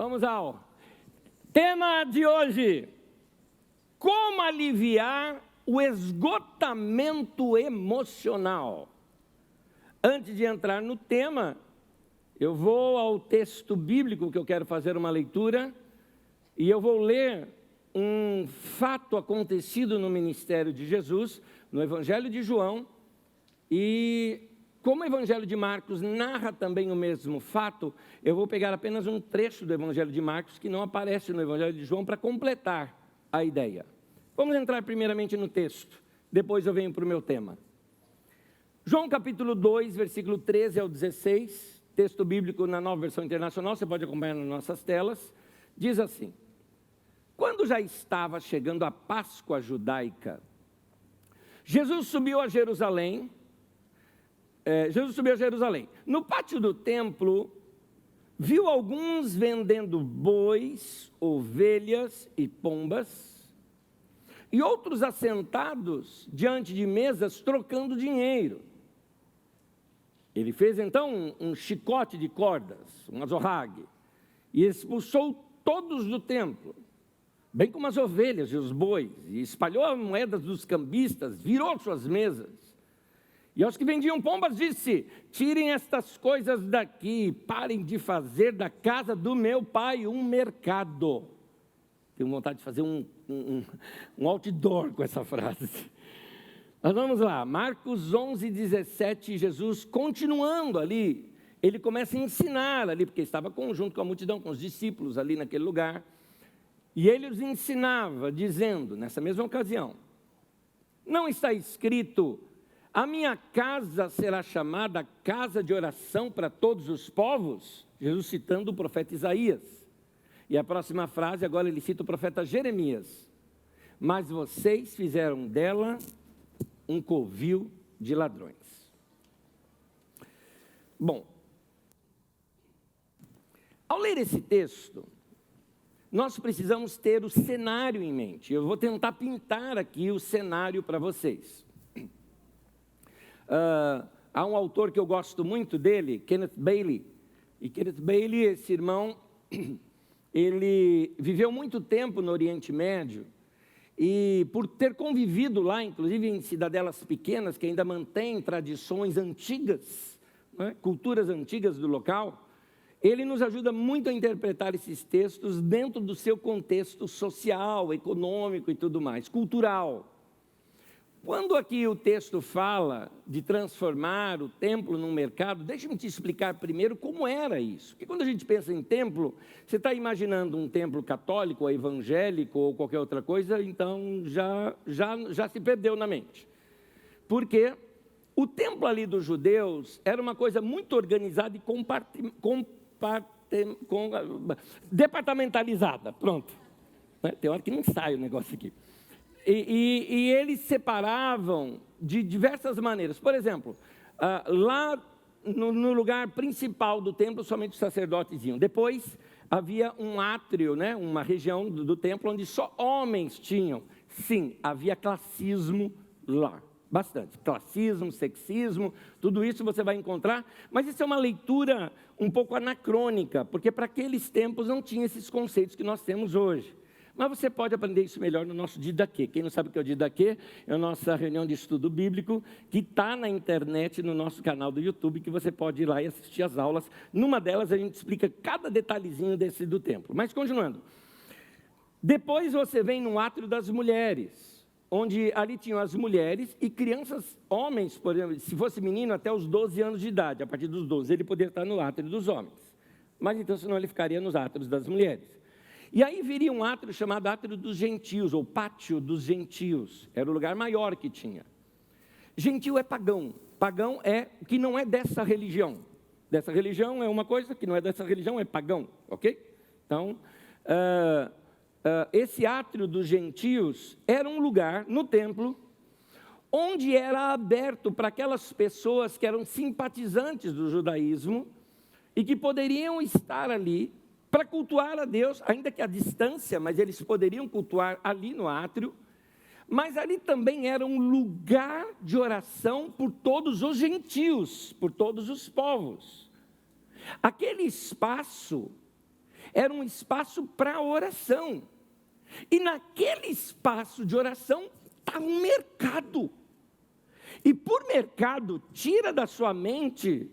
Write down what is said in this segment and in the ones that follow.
Vamos ao tema de hoje: como aliviar o esgotamento emocional. Antes de entrar no tema, eu vou ao texto bíblico que eu quero fazer uma leitura, e eu vou ler um fato acontecido no ministério de Jesus, no Evangelho de João, e como o Evangelho de Marcos narra também o mesmo fato, eu vou pegar apenas um trecho do Evangelho de Marcos que não aparece no Evangelho de João para completar a ideia. Vamos entrar primeiramente no texto, depois eu venho para o meu tema. João capítulo 2, versículo 13 ao 16, texto bíblico na Nova Versão Internacional, você pode acompanhar nas nossas telas, diz assim: quando já estava chegando a Páscoa judaica, Jesus subiu a Jerusalém. No pátio do templo, viu alguns vendendo bois, ovelhas e pombas, e outros assentados diante de mesas trocando dinheiro. Ele fez então um chicote de cordas, um azorrague, e expulsou todos do templo, bem como as ovelhas e os bois, e espalhou as moedas dos cambistas, virou suas mesas. E aos que vendiam pombas disse: tirem estas coisas daqui, parem de fazer da casa do meu pai um mercado. Tenho vontade de fazer um outdoor com essa frase. Mas vamos lá, Marcos 11, 17, Jesus continuando ali, ele começa a ensinar ali, porque estava junto com a multidão, com os discípulos ali naquele lugar, e ele os ensinava, dizendo, nessa mesma ocasião: não está escrito, a minha casa será chamada casa de oração para todos os povos? Jesus citando o profeta Isaías. E a próxima frase, agora ele cita o profeta Jeremias: mas vocês fizeram dela um covil de ladrões. Bom, ao ler esse texto, nós precisamos ter o cenário em mente. Eu vou tentar pintar aqui o cenário para vocês. Há um autor que eu gosto muito dele, Kenneth Bailey. E Kenneth Bailey, esse irmão, ele viveu muito tempo no Oriente Médio, e por ter convivido lá, inclusive em cidadelas pequenas, que ainda mantêm tradições antigas, né, culturas antigas do local, ele nos ajuda muito a interpretar esses textos dentro do seu contexto social, econômico e tudo mais, cultural. Quando aqui o texto fala de transformar o templo num mercado, deixa-me te explicar primeiro como era isso. Porque quando a gente pensa em templo, você está imaginando um templo católico, ou evangélico, ou qualquer outra coisa, então já se perdeu na mente. Porque o templo ali dos judeus era uma coisa muito organizada e departamentalizada. Pronto. Tem hora que não sai o negócio aqui. E eles separavam de diversas maneiras. Por exemplo, lá no lugar principal do templo, somente os sacerdotes iam. Depois havia um átrio, né, uma região do templo onde só homens tinham. Sim, havia classismo lá. Bastante. Classismo, sexismo, tudo isso você vai encontrar. Mas isso é uma leitura um pouco anacrônica, porque para aqueles tempos não tinha esses conceitos que nós temos hoje. Mas você pode aprender isso melhor no nosso Didaquê. Quem não sabe o que é o Didaquê, é a nossa reunião de estudo bíblico, que está na internet, no nosso canal do YouTube, que você pode ir lá e assistir as aulas. Numa delas a gente explica cada detalhezinho do templo. Mas continuando. Depois você vem no átrio das mulheres, onde ali tinham as mulheres e crianças, homens, por exemplo, se fosse menino até os 12 anos de idade, a partir dos 12 ele poderia estar no átrio dos homens. Mas então senão ele ficaria nos átrios das mulheres. E aí viria um átrio chamado átrio dos gentios, ou pátio dos gentios. Era o lugar maior que tinha. Gentio é pagão. Pagão é o que não é dessa religião. Dessa religião é uma coisa, que não é dessa religião é pagão, ok? Então, esse átrio dos gentios era um lugar no templo onde era aberto para aquelas pessoas que eram simpatizantes do judaísmo e que poderiam estar ali para cultuar a Deus, ainda que à distância, mas eles poderiam cultuar ali no átrio, mas ali também era um lugar de oração por todos os gentios, por todos os povos. Aquele espaço era um espaço para oração. E naquele espaço de oração estava um mercado. E por mercado, tira da sua mente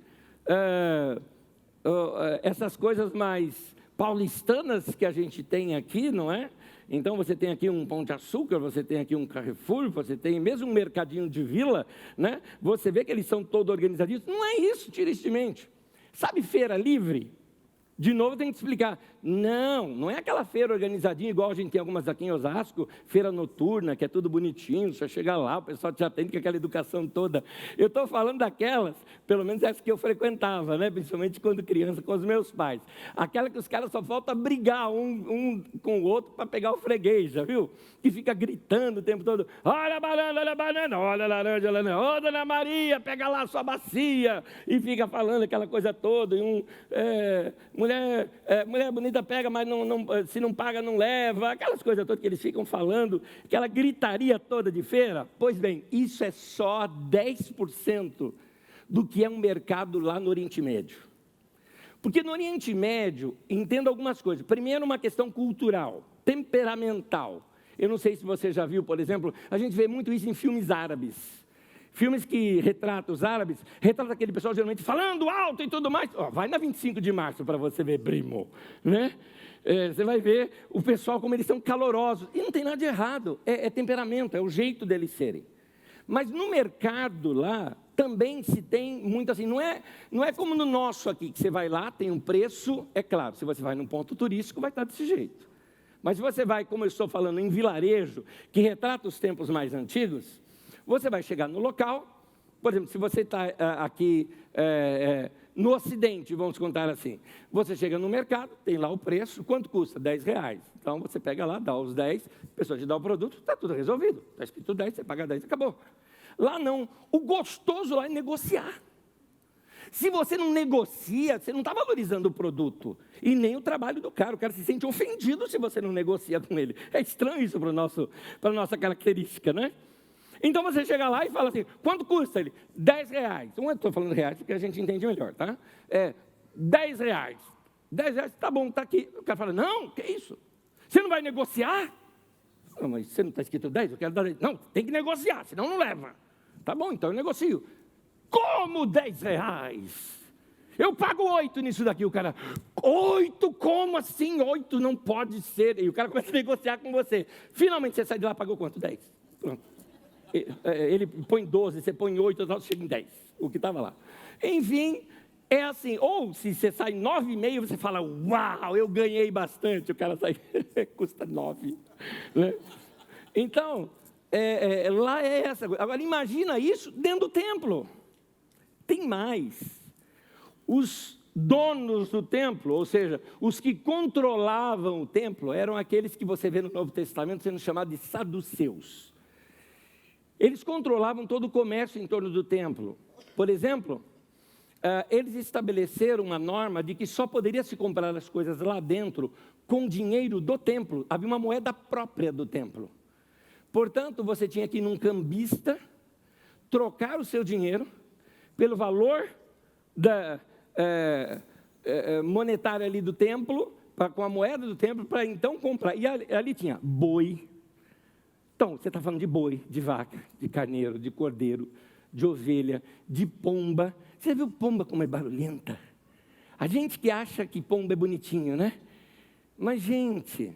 essas coisas mais paulistanas que a gente tem aqui, não é? Então você tem aqui um Pão de Açúcar, você tem aqui um Carrefour, você tem mesmo um mercadinho de vila, né? Você vê que eles são todos organizadinhos. Não é isso, tira isso de mente. Sabe feira livre? De novo tem que explicar, não é aquela feira organizadinha, igual a gente tem algumas aqui em Osasco, feira noturna, que é tudo bonitinho, você chega lá, o pessoal te atende com aquela educação toda. Eu estou falando daquelas, pelo menos essa que eu frequentava, né? Principalmente quando criança, com os meus pais. Aquela que os caras só falta brigar um com o outro para pegar o freguês, já viu? Que fica gritando o tempo todo, olha a banana, olha a laranja, ô Dona Maria, pega lá a sua bacia, e fica falando aquela coisa toda, e mulher bonita pega, mas se não paga, não leva. Aquelas coisas todas que eles ficam falando, aquela gritaria toda de feira. Pois bem, isso é só 10% do que é um mercado lá no Oriente Médio. Porque no Oriente Médio, entenda algumas coisas. Primeiro, uma questão cultural, temperamental. Eu não sei se você já viu, por exemplo, a gente vê muito isso em filmes árabes. Filmes que retratam os árabes, retratam aquele pessoal geralmente falando alto e tudo mais. Vai na 25 de março para você ver, primo, né? Você vai ver o pessoal como eles são calorosos. E não tem nada de errado, é temperamento, é o jeito deles serem. Mas no mercado lá, também se tem muito assim, não é como no nosso aqui, que você vai lá, tem um preço, é claro, se você vai num ponto turístico, vai estar desse jeito. Mas se você vai, como eu estou falando, em vilarejo, que retrata os tempos mais antigos, você vai chegar no local, por exemplo, se você está aqui no Ocidente, vamos contar assim, você chega no mercado, tem lá o preço, quanto custa? R$10. Então você pega lá, dá os 10, a pessoa te dá o produto, está tudo resolvido, está escrito 10, você paga 10, acabou. Lá não, o gostoso lá é negociar. Se você não negocia, você não está valorizando o produto e nem o trabalho do cara. O cara se sente ofendido se você não negocia com ele. É estranho isso para a nossa característica, né? Então você chega lá e fala assim, quanto custa ele? R$10. Não estou falando reais porque a gente entende melhor, tá? R$10. R$10, tá bom, tá aqui. O cara fala, não, que isso? Você não vai negociar? Não, mas você não está escrito 10, eu quero dar 10. Não, tem que negociar, senão não leva. Tá bom, então eu negocio. Como R$10? Eu pago 8 nisso daqui. O cara, 8? Como assim? 8 não pode ser. E o cara começa a negociar com você. Finalmente você sai de lá, pagou quanto? 10. Pronto. Ele põe 12, você põe 8, você chega em 10, o que estava lá. Enfim, é assim, ou se você sai 9,5, você fala, uau, eu ganhei bastante, o cara sai, custa 9. Né? Então, lá é essa coisa. Agora, imagina isso dentro do templo. Tem mais. Os donos do templo, ou seja, os que controlavam o templo, eram aqueles que você vê no Novo Testamento sendo chamados de saduceus. Eles controlavam todo o comércio em torno do templo. Por exemplo, eles estabeleceram uma norma de que só poderia se comprar as coisas lá dentro com dinheiro do templo. Havia uma moeda própria do templo. Portanto, você tinha que ir num cambista, trocar o seu dinheiro pelo valor monetário ali do templo, com a moeda do templo, para então comprar. E ali tinha boi. Então, você está falando de boi, de vaca, de carneiro, de cordeiro, de ovelha, de pomba. Você viu pomba como é barulhenta? A gente que acha que pomba é bonitinho, né? Mas, gente,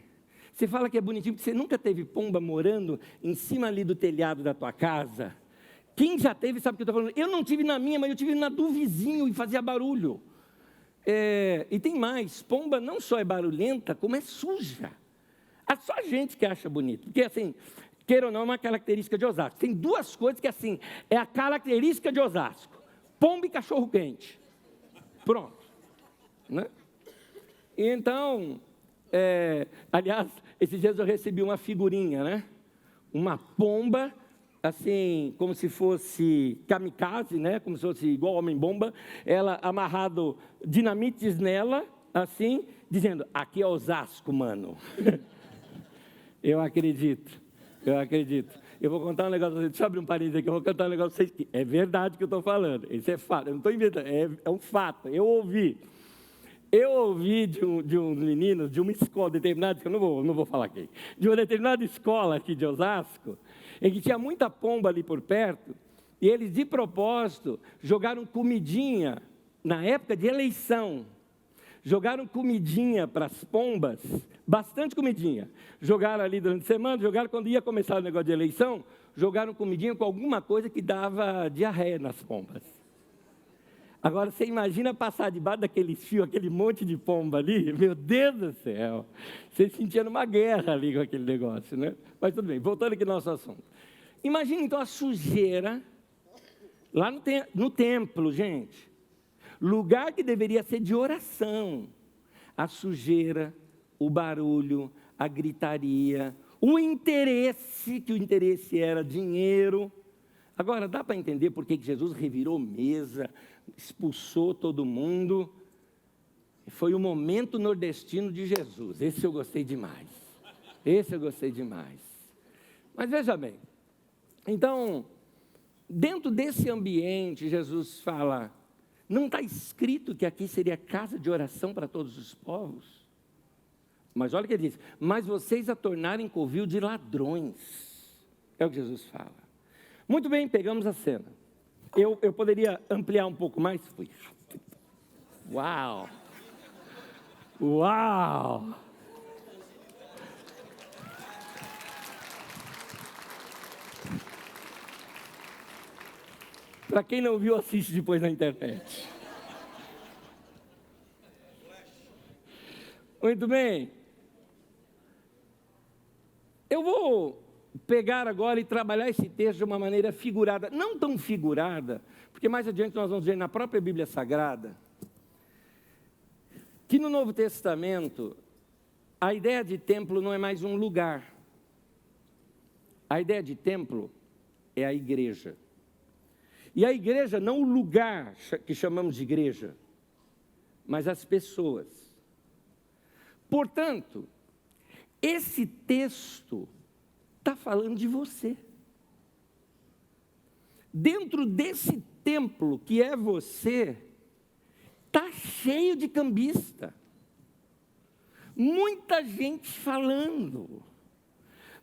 você fala que é bonitinho porque você nunca teve pomba morando em cima ali do telhado da tua casa. Quem já teve sabe o que eu estou falando. Eu não tive na minha, mas eu tive na do vizinho e fazia barulho. E tem mais, pomba não só é barulhenta, como é suja. É só a gente que acha bonito. Porque assim, queira ou não, é uma característica de Osasco. Tem duas coisas que assim, é a característica de Osasco. Pomba e cachorro quente. Pronto. Né? E então, aliás, esses dias eu recebi uma figurinha, né? Uma pomba, assim, como se fosse kamikaze, né? Como se fosse igual homem-bomba. Ela amarrado dinamites nela, assim, dizendo, aqui é Osasco, mano. Eu acredito. Eu vou contar um negócio, deixa eu abrir um parênteses aqui, eu vou contar um negócio para vocês que é verdade que eu estou falando, isso é fato, eu não estou inventando, é um fato, eu ouvi. Eu ouvi de um menino, de uma escola determinada, que eu não vou falar aqui, de uma determinada escola aqui de Osasco, em que tinha muita pomba ali por perto, e eles, de propósito, jogaram comidinha, na época de eleição, jogaram comidinha para as pombas, bastante comidinha. Jogaram ali durante a semana, jogaram quando ia começar o negócio de eleição, jogaram comidinha com alguma coisa que dava diarreia nas pombas. Agora, você imagina passar debaixo daqueles fios, aquele monte de pomba ali, meu Deus do céu, você sentia numa guerra ali com aquele negócio, né? Mas tudo bem, voltando aqui ao nosso assunto. Imagina então a sujeira, lá no templo, gente, lugar que deveria ser de oração, a sujeira, o barulho, a gritaria, o interesse, que o interesse era dinheiro. Agora, dá para entender por que Jesus revirou mesa, expulsou todo mundo? Foi o momento nordestino de Jesus. Esse eu gostei demais. Mas veja bem, então, dentro desse ambiente, Jesus fala, não está escrito que aqui seria casa de oração para todos os povos? Mas olha o que ele diz, mas vocês a tornarem covil de ladrões. É o que Jesus fala. Muito bem, pegamos a cena. Eu poderia ampliar um pouco mais? Fui rápido. Uau! Uau! Para quem não viu, assiste depois na internet. Muito bem. Eu vou pegar agora e trabalhar esse texto de uma maneira figurada, não tão figurada, porque mais adiante nós vamos ver na própria Bíblia Sagrada, que no Novo Testamento, a ideia de templo não é mais um lugar. A ideia de templo é a igreja. E a igreja não o lugar que chamamos de igreja, mas as pessoas. Portanto, esse texto está falando de você. Dentro desse templo que é você, está cheio de cambista. Muita gente falando,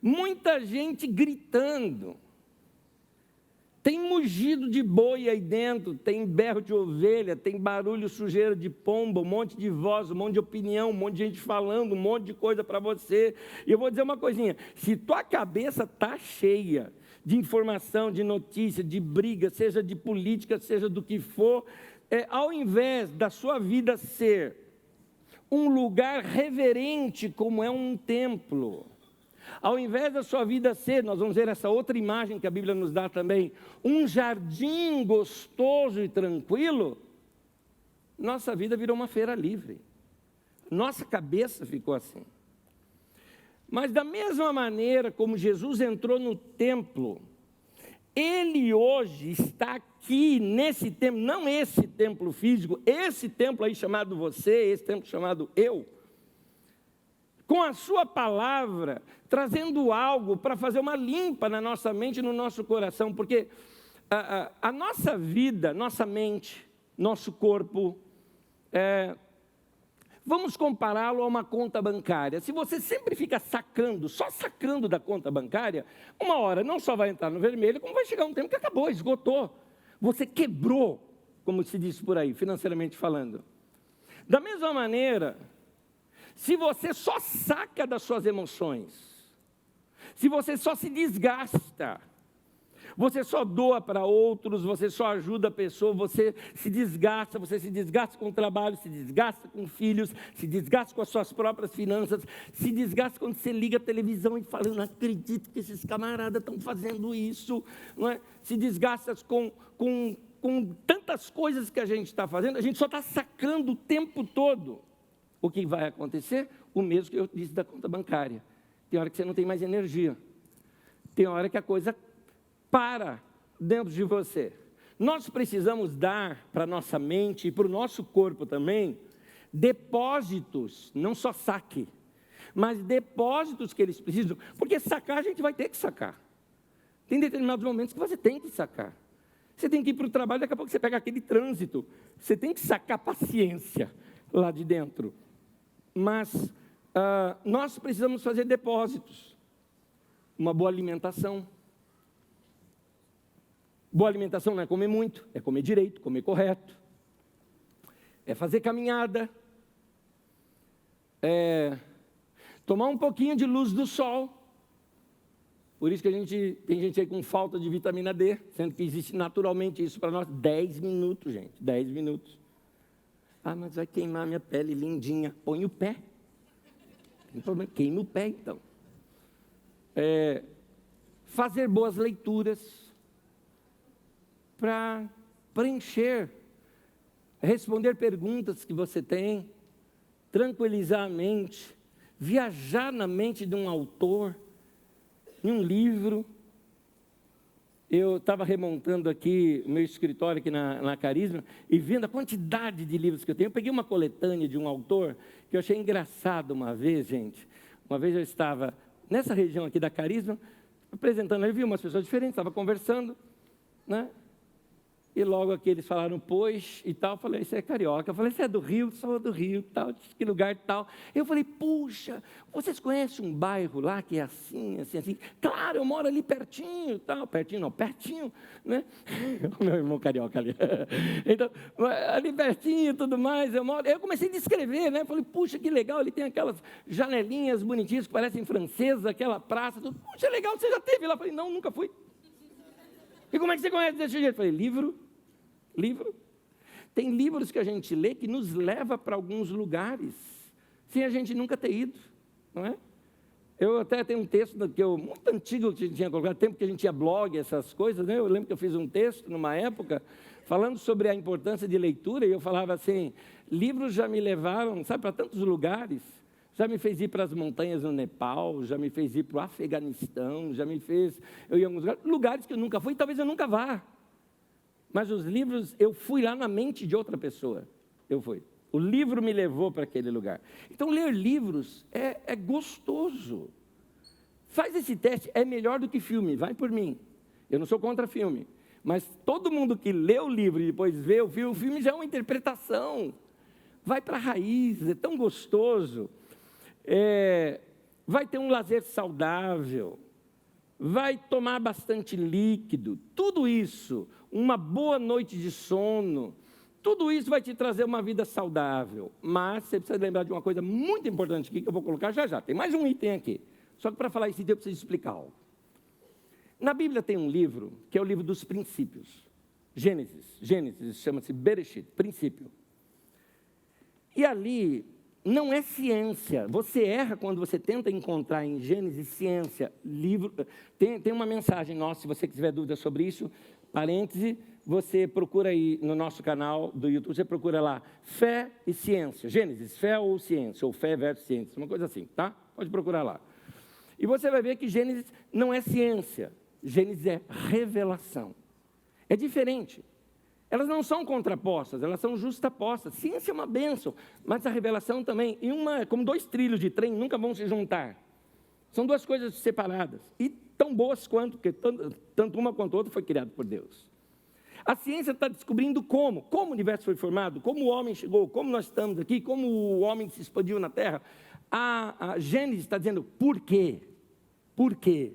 muita gente gritando. Tem mugido de boi aí dentro, tem berro de ovelha, tem barulho, sujeira de pomba, um monte de voz, um monte de opinião, um monte de gente falando, um monte de coisa para você. E eu vou dizer uma coisinha, se tua cabeça está cheia de informação, de notícia, de briga, seja de política, seja do que for, ao invés da sua vida ser um lugar reverente como é um templo, ao invés da sua vida ser, nós vamos ver essa outra imagem que a Bíblia nos dá também, um jardim gostoso e tranquilo, nossa vida virou uma feira livre. Nossa cabeça ficou assim. Mas da mesma maneira como Jesus entrou no templo, Ele hoje está aqui nesse templo, não esse templo físico, esse templo aí chamado você, esse templo chamado eu, com a sua palavra, trazendo algo para fazer uma limpa na nossa mente e no nosso coração, porque a nossa vida, nossa mente, nosso corpo, vamos compará-lo a uma conta bancária. Se você sempre fica sacando, só sacando da conta bancária, uma hora não só vai entrar no vermelho, como vai chegar um tempo que acabou, esgotou. Você quebrou, como se diz por aí, financeiramente falando. Da mesma maneira, se você só saca das suas emoções, se você só se desgasta, você só doa para outros, você só ajuda a pessoa, você se desgasta com o trabalho, se desgasta com filhos, se desgasta com as suas próprias finanças, se desgasta quando você liga a televisão e fala, eu não acredito que esses camaradas estão fazendo isso, não é? Se desgasta com tantas coisas que a gente está fazendo, a gente só está sacando o tempo todo. O que vai acontecer? O mesmo que eu disse da conta bancária. Tem hora que você não tem mais energia. Tem hora que a coisa para dentro de você. Nós precisamos dar para a nossa mente e para o nosso corpo também depósitos, não só saque, mas depósitos que eles precisam, porque sacar a gente vai ter que sacar. Tem determinados momentos que você tem que sacar. Você tem que ir para o trabalho, daqui a pouco você pega aquele trânsito, você tem que sacar paciência. lá de dentro. Mas nós precisamos fazer depósitos. Uma boa alimentação. Boa alimentação não é comer muito, é comer direito, comer correto. É fazer caminhada. É tomar um pouquinho de luz do sol. Por isso que tem gente aí com falta de vitamina D, sendo que existe naturalmente isso para nós. 10 minutos, gente, 10 minutos. Ah, mas vai queimar minha pele lindinha. Põe o pé. Não tem problema, queima o pé então. Fazer boas leituras para preencher, responder perguntas que você tem, tranquilizar a mente, viajar na mente de um autor, em um livro. Eu estava remontando aqui o meu escritório aqui na Carisma e vendo a quantidade de livros que eu tenho. Eu peguei uma coletânea de um autor que eu achei engraçado uma vez, gente. Uma vez eu estava nessa região aqui da Carisma, apresentando, eu vi umas pessoas diferentes, estava conversando, né? E logo aqui eles falaram, pois, e tal. Eu falei, isso é carioca. Eu falei, você é do Rio? Sou do Rio, tal, que lugar tal. Eu falei, puxa, vocês conhecem um bairro lá que é assim, assim, assim? Claro, eu moro ali pertinho, tal. Pertinho não, pertinho, né? O meu irmão carioca ali. Então, ali pertinho e tudo mais, eu moro. Eu comecei a descrever, né? Eu falei, puxa, que legal, ele tem aquelas janelinhas bonitinhas que parecem francesas, aquela praça, tudo. Puxa, legal, você já teve lá? Eu falei, não, nunca fui. E como é que você conhece desse jeito? Eu falei, livro. Tem livros que a gente lê que nos leva para alguns lugares, sem a gente nunca ter ido, não é? Eu até tenho um texto muito antigo que a gente tinha colocado, tempo que a gente tinha blog, essas coisas, né? Eu lembro que eu fiz um texto numa época, falando sobre a importância de leitura, e eu falava assim, livros já me levaram, sabe, para tantos lugares. Já me fez ir para as montanhas no Nepal, já me fez ir para o Afeganistão, já me fez eu ir a alguns lugares que eu nunca fui, talvez eu nunca vá. Mas os livros, eu fui lá na mente de outra pessoa. Eu fui. O livro me levou para aquele lugar. Então, ler livros é gostoso. Faz esse teste, é melhor do que filme, vai por mim. Eu não sou contra filme. Mas todo mundo que lê o livro e depois vê o filme já é uma interpretação. Vai para a raiz, é tão gostoso. Vai ter um lazer saudável. Vai tomar bastante líquido. Tudo isso, uma boa noite de sono, tudo isso vai te trazer uma vida saudável. Mas você precisa lembrar de uma coisa muito importante aqui, que eu vou colocar já. Tem mais um item aqui. Só que para falar esse item eu preciso explicar algo. Na Bíblia tem um livro, que é o livro dos princípios. Gênesis, chama-se Bereshit, princípio. E ali não é ciência. Você erra quando você tenta encontrar em Gênesis ciência, livro. Tem uma mensagem nossa, se você tiver dúvida sobre isso, parêntese, você procura aí no nosso canal do YouTube, você procura lá, fé e ciência. Gênesis, fé ou ciência, ou fé versus ciência, uma coisa assim, tá? Pode procurar lá. E você vai ver que Gênesis não é ciência, Gênesis é revelação. É diferente. Elas não são contrapostas, elas são justapostas. Ciência é uma bênção, mas a revelação também. E como 2 trilhos de trem nunca vão se juntar. São 2 coisas separadas. E tão boas quanto, porque tanto uma quanto a outra foi criada por Deus. A ciência está descobrindo como o universo foi formado, como o homem chegou, como nós estamos aqui, como o homem se expandiu na Terra. A Gênesis está dizendo por quê? Por quê?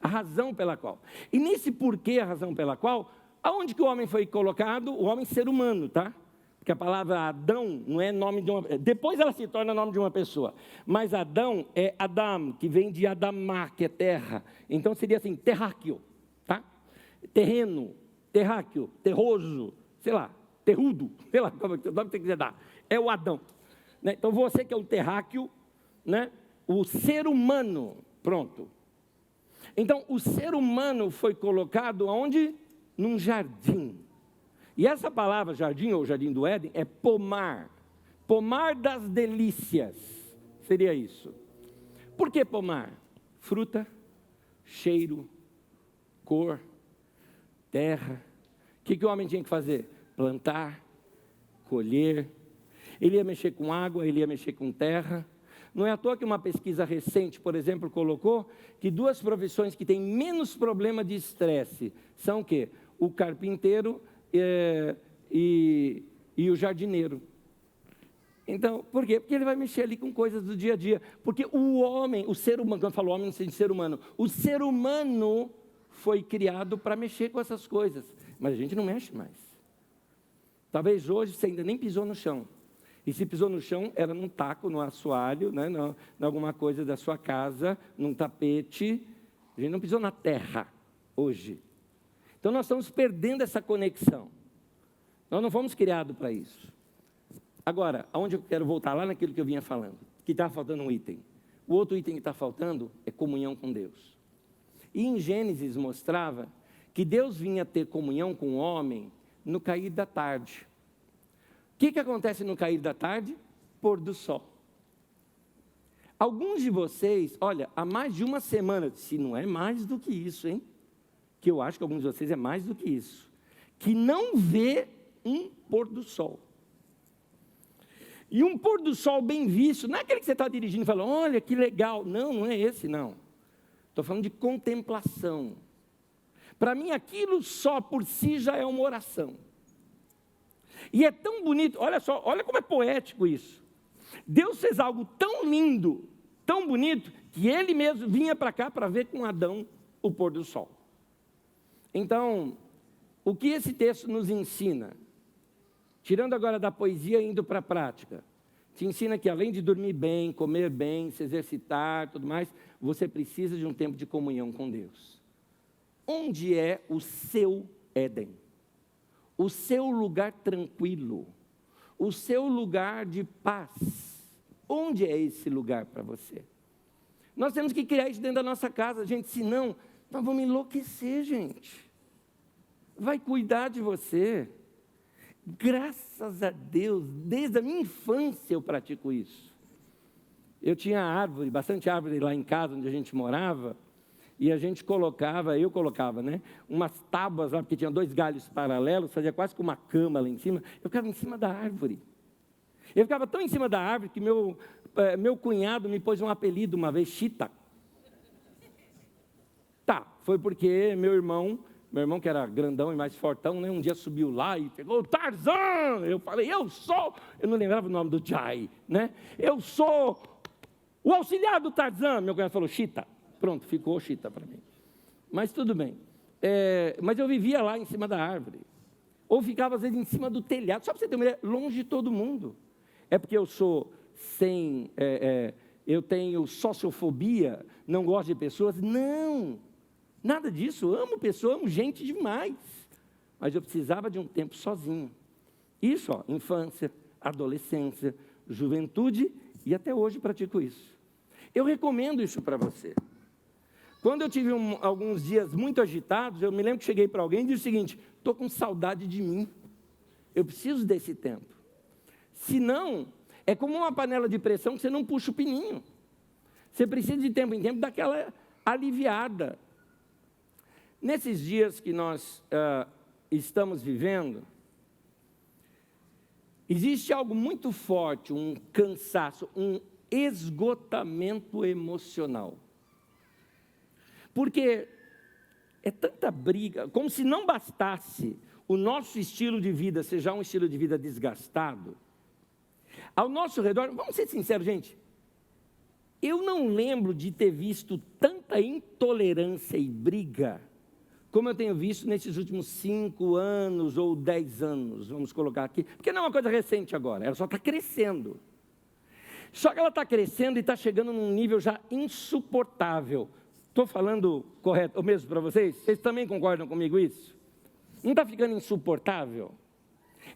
A razão pela qual. E nesse porquê, a razão pela qual, aonde que o homem foi colocado? O homem ser humano, tá? Porque a palavra Adão não é nome de uma... Depois ela se torna nome de uma pessoa. Mas Adão é Adam, que vem de Adamá, que é terra. Então seria assim, terráqueo, tá? Terreno, terráqueo, terroso, sei lá, terrudo, sei lá, como é que você quiser dar. É o Adão. Né? Então você que é o terráqueo, né? O ser humano, pronto. Então o ser humano foi colocado aonde? Num jardim. E essa palavra jardim, ou jardim do Éden, é pomar. Pomar das delícias. Seria isso. Por que pomar? Fruta, cheiro, cor, terra. O que o homem tinha que fazer? Plantar, colher. Ele ia mexer com água, ele ia mexer com terra. Não é à toa que uma pesquisa recente, por exemplo, colocou que 2 profissões que têm menos problema de estresse são o quê? O carpinteiro e o jardineiro. Então, por quê? Porque ele vai mexer ali com coisas do dia a dia. Porque o homem, o ser humano, quando eu falo homem, não sei de ser humano, o ser humano foi criado para mexer com essas coisas, mas a gente não mexe mais. Talvez hoje você ainda nem pisou no chão. E se pisou no chão, era num taco, no assoalho, né, em alguma coisa da sua casa, num tapete. A gente não pisou na terra hoje. Então nós estamos perdendo essa conexão. Nós não fomos criados para isso. Agora, aonde eu quero voltar? Lá naquilo que eu vinha falando, que está faltando um item. O outro item que está faltando é comunhão com Deus. E em Gênesis mostrava que Deus vinha ter comunhão com o homem no cair da tarde. O que acontece no cair da tarde? Pôr do sol. Alguns de vocês, olha, há mais de uma semana, se não é mais do que isso, hein? Que eu acho que alguns de vocês é mais do que isso, que não vê um pôr do sol. E um pôr do sol bem visto, não é aquele que você está dirigindo e fala, olha que legal. Não, não é esse, não. Estou falando de contemplação. Para mim, aquilo só por si já é uma oração. E é tão bonito, olha só, olha como é poético isso. Deus fez algo tão lindo, tão bonito, que Ele mesmo vinha para cá para ver com Adão o pôr do sol. Então, o que esse texto nos ensina? Tirando agora da poesia e indo para a prática, te ensina que além de dormir bem, comer bem, se exercitar, tudo mais, você precisa de um tempo de comunhão com Deus. Onde é o seu Éden? O seu lugar tranquilo? O seu lugar de paz? Onde é esse lugar para você? Nós temos que criar isso dentro da nossa casa, gente, senão nós vamos enlouquecer, gente. Vai cuidar de você. Graças a Deus, desde a minha infância eu pratico isso. Eu tinha árvore, bastante árvore lá em casa onde a gente morava, e a gente colocava, né, umas tábuas lá, porque tinha 2 galhos paralelos, fazia quase que uma cama lá em cima. Eu ficava em cima da árvore. Eu ficava tão em cima da árvore que meu cunhado me pôs um apelido uma vez, Chita. Tá, foi porque meu irmão que era grandão e mais fortão, né, um dia subiu lá e pegou o Tarzan. Eu falei, eu não lembrava o nome do Jai, né? Eu sou o auxiliar do Tarzan. Meu cunhado falou, Chita. Pronto, ficou Chita para mim. Mas tudo bem. Mas eu vivia lá em cima da árvore. Ou ficava às vezes em cima do telhado. Só para você ter uma ideia, longe de todo mundo. É porque eu sou eu tenho sociofobia, não gosto de pessoas? Não. Nada disso, amo pessoas, amo gente demais. Mas eu precisava de um tempo sozinho. Isso, ó, infância, adolescência, juventude, e até hoje pratico isso. Eu recomendo isso para você. Quando eu tive alguns dias muito agitados, eu me lembro que cheguei para alguém e disse o seguinte, estou com saudade de mim. Eu preciso desse tempo. Senão, é como uma panela de pressão que você não puxa o pininho. Você precisa de tempo em tempo daquela aliviada. Nesses dias que nós estamos vivendo, existe algo muito forte, um cansaço, um esgotamento emocional. Porque é tanta briga, como se não bastasse o nosso estilo de vida ser já um estilo de vida desgastado. Ao nosso redor, vamos ser sinceros, gente, eu não lembro de ter visto tanta intolerância e briga como eu tenho visto nesses últimos 5 anos ou 10 anos, vamos colocar aqui, porque não é uma coisa recente agora, ela só está crescendo. Só que ela está crescendo e está chegando num nível já insuportável. Estou falando correto, ou mesmo para vocês? Vocês também concordam comigo isso? Não está ficando insuportável?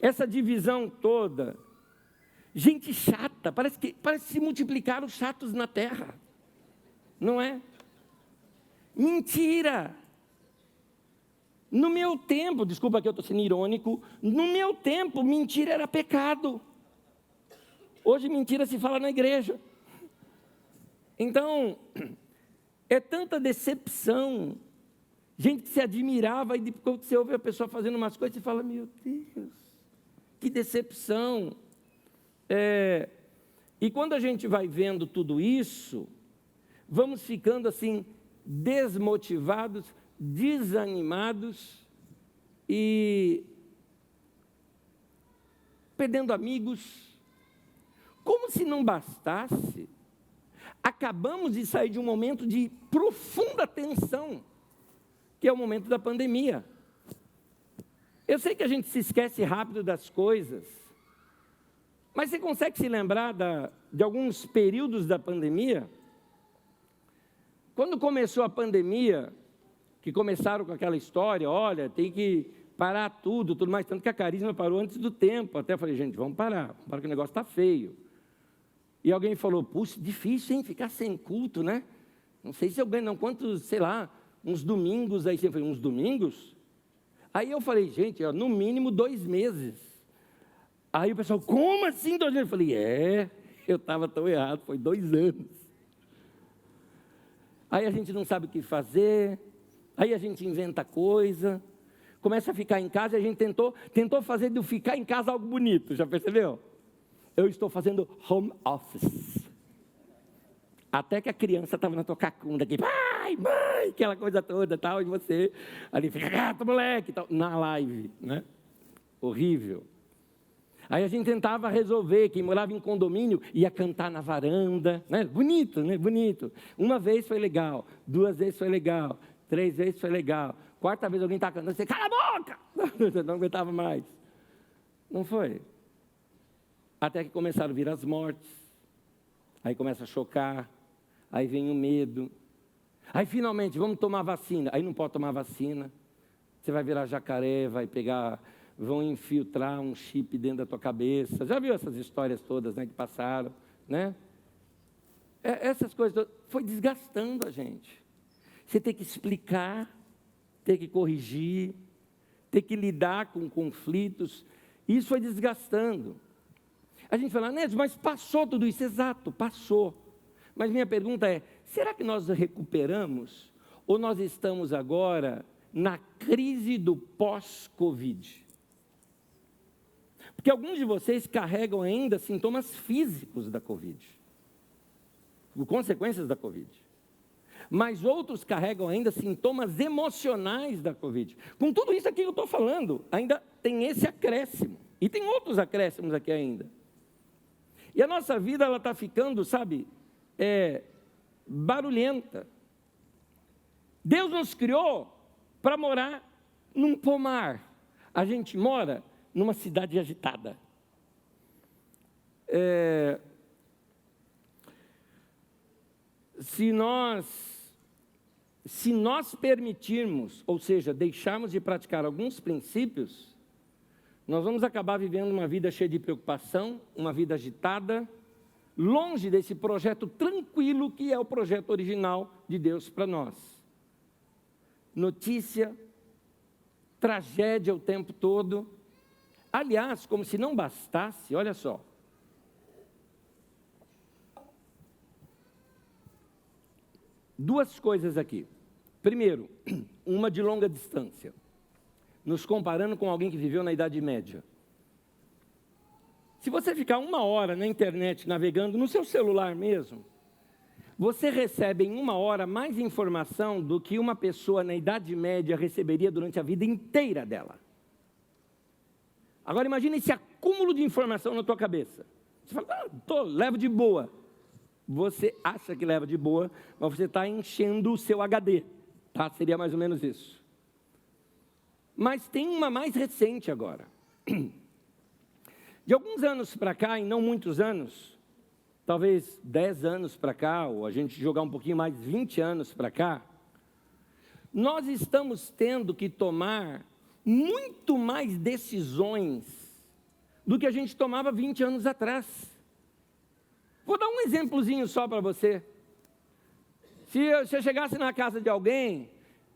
Essa divisão toda, gente chata, parece que se multiplicaram os chatos na terra, não é? Mentira! No meu tempo, desculpa que eu estou sendo irônico, no meu tempo, mentira era pecado. Hoje, mentira se fala na igreja. Então, é tanta decepção. Gente que se admirava e depois você ouve a pessoa fazendo umas coisas e fala, meu Deus, que decepção. E quando a gente vai vendo tudo isso, vamos ficando assim, desmotivados, desanimados e perdendo amigos, como se não bastasse, acabamos de sair de um momento de profunda tensão, que é o momento da pandemia. Eu sei que a gente se esquece rápido das coisas, mas você consegue se lembrar de alguns períodos da pandemia? Quando começou a pandemia, que começaram com aquela história, olha, tem que parar tudo mais, tanto que a Carisma parou antes do tempo. Até eu falei, gente, vamos parar que o negócio está feio. E alguém falou, puxa, difícil, hein, ficar sem culto, né? Não sei se eu ganho, não, quantos, sei lá, uns domingos aí. Eu falei, uns domingos? Aí eu falei, gente, ó, no mínimo 2 meses. Aí o pessoal, como assim 2 meses? Eu falei, eu estava tão errado, foi 2 anos. Aí a gente não sabe o que fazer, aí a gente inventa coisa, começa a ficar em casa, e a gente tentou fazer do ficar em casa algo bonito, já percebeu? Eu estou fazendo home office. Até que a criança estava na tua cacunda aqui, pai, mãe, aquela coisa toda, tal, e você ali fica, gato, moleque, tal, na live, né? Horrível. Aí a gente tentava resolver, quem morava em condomínio ia cantar na varanda, né? Bonito, né? Bonito. 1 vez foi legal, 2 vezes foi legal, 3 vezes foi legal, 4ª vez alguém está cantando, você cala a boca! Você não aguentava mais. Não foi? Até que começaram a vir as mortes, aí começa a chocar, aí vem o medo, aí finalmente vamos tomar vacina, aí não pode tomar vacina, você vai virar jacaré, vão infiltrar um chip dentro da tua cabeça. Já viu essas histórias todas, né, que passaram, né? Essas coisas foi desgastando a gente. Você tem que explicar, tem que corrigir, tem que lidar com conflitos. Isso foi desgastando. A gente fala, Nédio, mas passou tudo isso. Exato, passou. Mas minha pergunta é, será que nós recuperamos? Ou nós estamos agora na crise do pós-Covid? Porque alguns de vocês carregam ainda sintomas físicos da Covid, consequências da Covid. Mas outros carregam ainda sintomas emocionais da Covid. Com tudo isso aqui que eu estou falando, ainda tem esse acréscimo. E tem outros acréscimos aqui ainda. E a nossa vida, ela está ficando, sabe, barulhenta. Deus nos criou para morar num pomar. A gente mora numa cidade agitada. Se nós permitirmos, ou seja, deixarmos de praticar alguns princípios, nós vamos acabar vivendo uma vida cheia de preocupação, uma vida agitada, longe desse projeto tranquilo que é o projeto original de Deus para nós. Notícia, tragédia o tempo todo. Aliás, como se não bastasse, olha só. Duas coisas aqui. Primeiro, uma de longa distância, nos comparando com alguém que viveu na Idade Média. Se você ficar 1 hora na internet navegando, no seu celular mesmo, você recebe em 1 hora mais informação do que uma pessoa na Idade Média receberia durante a vida inteira dela. Agora imagine esse acúmulo de informação na tua cabeça. Você fala, levo de boa. Você acha que leva de boa, mas você está enchendo o seu HD. Tá? Seria mais ou menos isso. Mas tem uma mais recente agora. De alguns anos para cá, e não muitos anos, talvez 10 anos para cá, ou a gente jogar um pouquinho mais, 20 anos para cá, nós estamos tendo que tomar muito mais decisões do que a gente tomava 20 anos atrás. Vou dar um exemplozinho só para você. Se você chegasse na casa de alguém,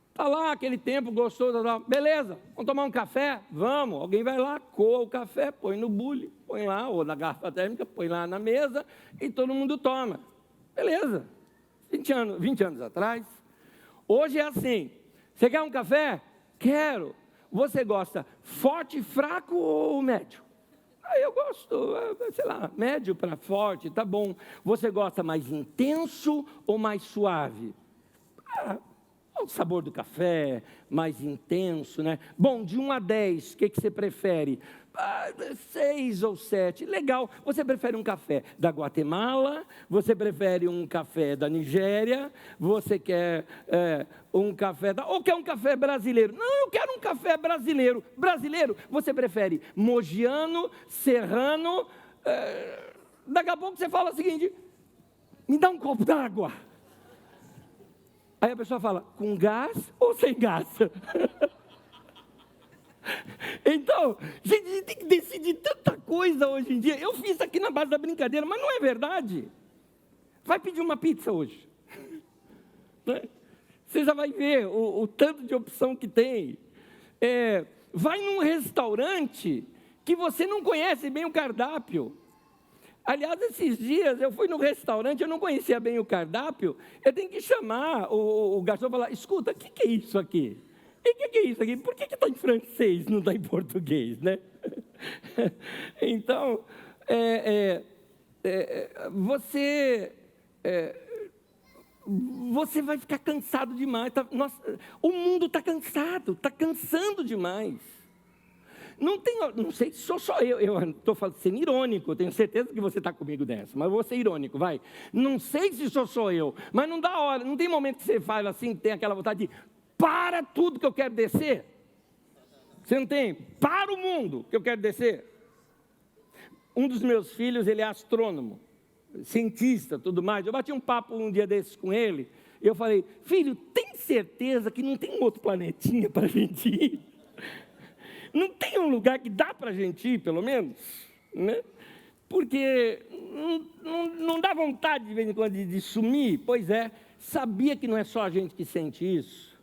está lá aquele tempo gostoso, beleza, vamos tomar um café? Vamos. Alguém vai lá, coa o café, põe no bule, põe lá, ou na garrafa térmica, põe lá na mesa e todo mundo toma. Beleza. 20 anos atrás. Hoje é assim, você quer um café? Quero. Você gosta forte, fraco ou médio? Eu gosto, sei lá, médio para forte, tá bom. Você gosta mais intenso ou mais suave? O sabor do café, mais intenso, né? Bom, de 1 a 10, o que você prefere? 6 ou 7, legal. Você prefere um café da Guatemala? Você prefere um café da Nigéria? Você quer um café ou quer um café brasileiro? Não, eu quero um café brasileiro. Brasileiro, você prefere mogiano, serrano? Daqui a pouco você fala o seguinte: me dá um copo d'água. Aí a pessoa fala, com gás ou sem gás? Então, gente tem que decidir tanta coisa hoje em dia. Eu fiz aqui na base da brincadeira, mas não é verdade. Vai pedir uma pizza hoje. Você já vai ver o tanto de opção que tem. Vai num restaurante que você não conhece bem o cardápio. Aliás, esses dias eu fui no restaurante, eu não conhecia bem o cardápio, eu tenho que chamar o garçom e falar, escuta, o que é isso aqui? E o que é isso aqui? Por que está em francês, não está em português, né? Então, você vai ficar cansado demais. O mundo está cansado, está cansando demais. Não sei se sou só eu estou sendo irônico, tenho certeza que você está comigo nessa, mas eu vou ser irônico, vai. Não sei se sou eu, mas não dá hora, não tem momento que você fala assim, que tem aquela vontade de, para tudo que eu quero descer. Você não tem? Para o mundo que eu quero descer. Um dos meus filhos, ele é astrônomo, cientista, tudo mais. Eu bati um papo um dia desses com ele, e eu falei, filho, tem certeza que não tem um outro planetinha para a gente ir? Não tem um lugar que dá para a gente ir, pelo menos? Né? Porque não dá vontade de vez em quando de sumir? Pois é, sabia que não é só a gente que sente isso?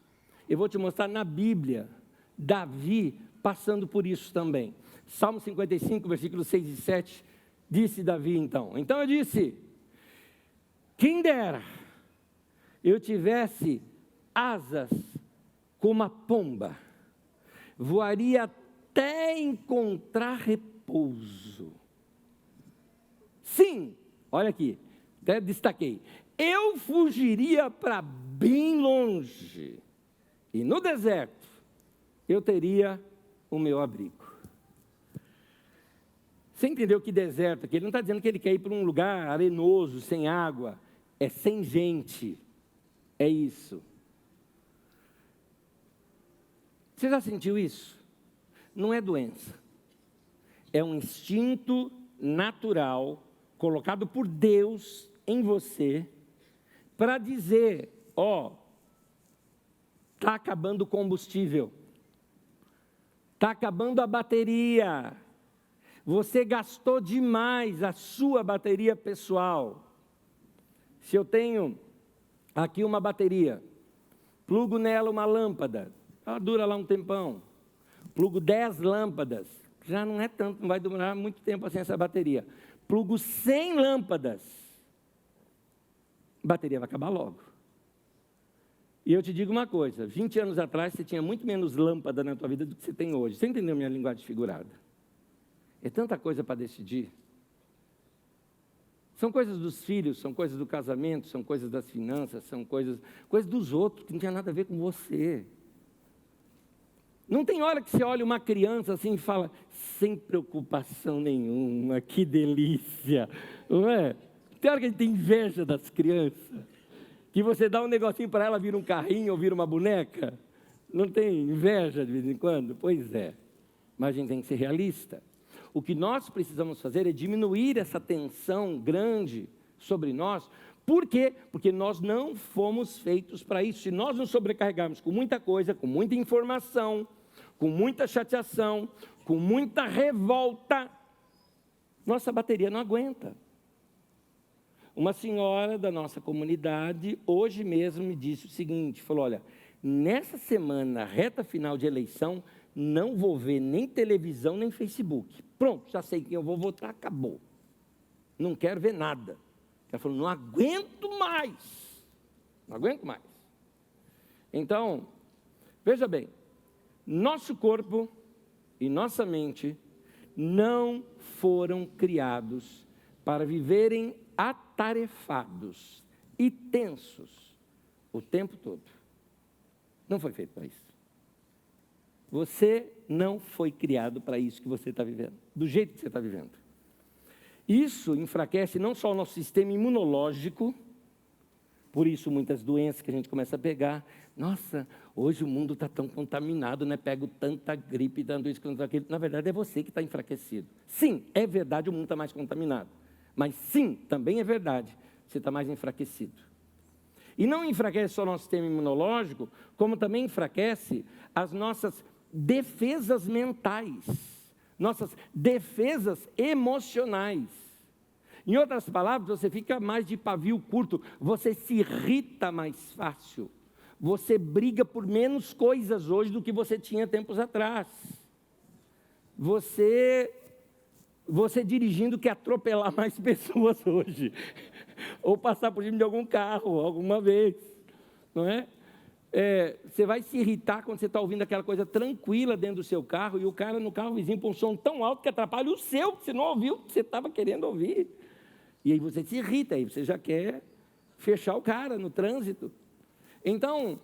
Eu vou te mostrar na Bíblia, Davi passando por isso também. Salmo 55, versículos 6 e 7, disse Davi então. Então eu disse, quem dera eu tivesse asas como a pomba, voaria até encontrar repouso. Sim, olha aqui, até destaquei. Eu fugiria para bem longe, e no deserto eu teria o meu abrigo. Você entendeu que deserto aqui? Ele não está dizendo que ele quer ir para um lugar arenoso, sem água, é sem gente, é isso. Você já sentiu isso? Não é doença. É um instinto natural, colocado por Deus em você, para dizer, está acabando o combustível, está acabando a bateria, você gastou demais a sua bateria pessoal. Se eu tenho aqui uma bateria, plugo nela uma lâmpada, ela dura lá um tempão. Plugo 10 lâmpadas, já não é tanto, não vai durar muito tempo assim essa bateria. Plugo 100 lâmpadas, a bateria vai acabar logo. E eu te digo uma coisa, 20 anos atrás você tinha muito menos lâmpada na tua vida do que você tem hoje. Você entendeu minha linguagem figurada? É tanta coisa para decidir. São coisas dos filhos, são coisas do casamento, são coisas das finanças, são coisas dos outros, que não tem nada a ver com você. Não tem hora que você olha uma criança assim e fala, sem preocupação nenhuma, que delícia, não é? Tem hora que a gente tem inveja das crianças, que você dá um negocinho para ela, vira um carrinho ou vira uma boneca. Não tem inveja de vez em quando? Pois é, mas a gente tem que ser realista. O que nós precisamos fazer é diminuir essa tensão grande sobre nós. Por quê? Porque nós não fomos feitos para isso. Se nós nos sobrecarregarmos com muita coisa, com muita informação, com muita chateação, com muita revolta, nossa bateria não aguenta. Uma senhora da nossa comunidade, hoje mesmo, me disse o seguinte, falou, olha, nessa semana, reta final de eleição, não vou ver nem televisão, nem Facebook. Pronto, já sei quem eu vou votar, acabou. Não quero ver nada. Ela falou, não aguento mais. Não aguento mais. Então, veja bem, nosso corpo e nossa mente não foram criados para viverem atarefados e tensos o tempo todo. Não foi feito para isso. Você não foi criado para isso que você está vivendo, do jeito que você está vivendo. Isso enfraquece não só o nosso sistema imunológico, por isso muitas doenças que a gente começa a pegar. Nossa, hoje o mundo está tão contaminado, né? Pego tanta gripe, tanto isso, tanto aquilo. Na verdade, é você que está enfraquecido. Sim, é verdade, o mundo está mais contaminado. Mas sim, também é verdade, você está mais enfraquecido. E não enfraquece só o nosso sistema imunológico, como também enfraquece as nossas defesas mentais, nossas defesas emocionais. Em outras palavras, você fica mais de pavio curto, você se irrita mais fácil, você briga por menos coisas hoje do que você tinha tempos atrás. Você dirigindo quer atropelar mais pessoas hoje, ou passar por cima de algum carro alguma vez, não é? Você vai se irritar quando você está ouvindo aquela coisa tranquila dentro do seu carro, e o cara no carro vizinho põe um som tão alto que atrapalha o seu, que você não ouviu, que você estava querendo ouvir. E aí você se irrita, aí você já quer fechar o cara no trânsito. Então,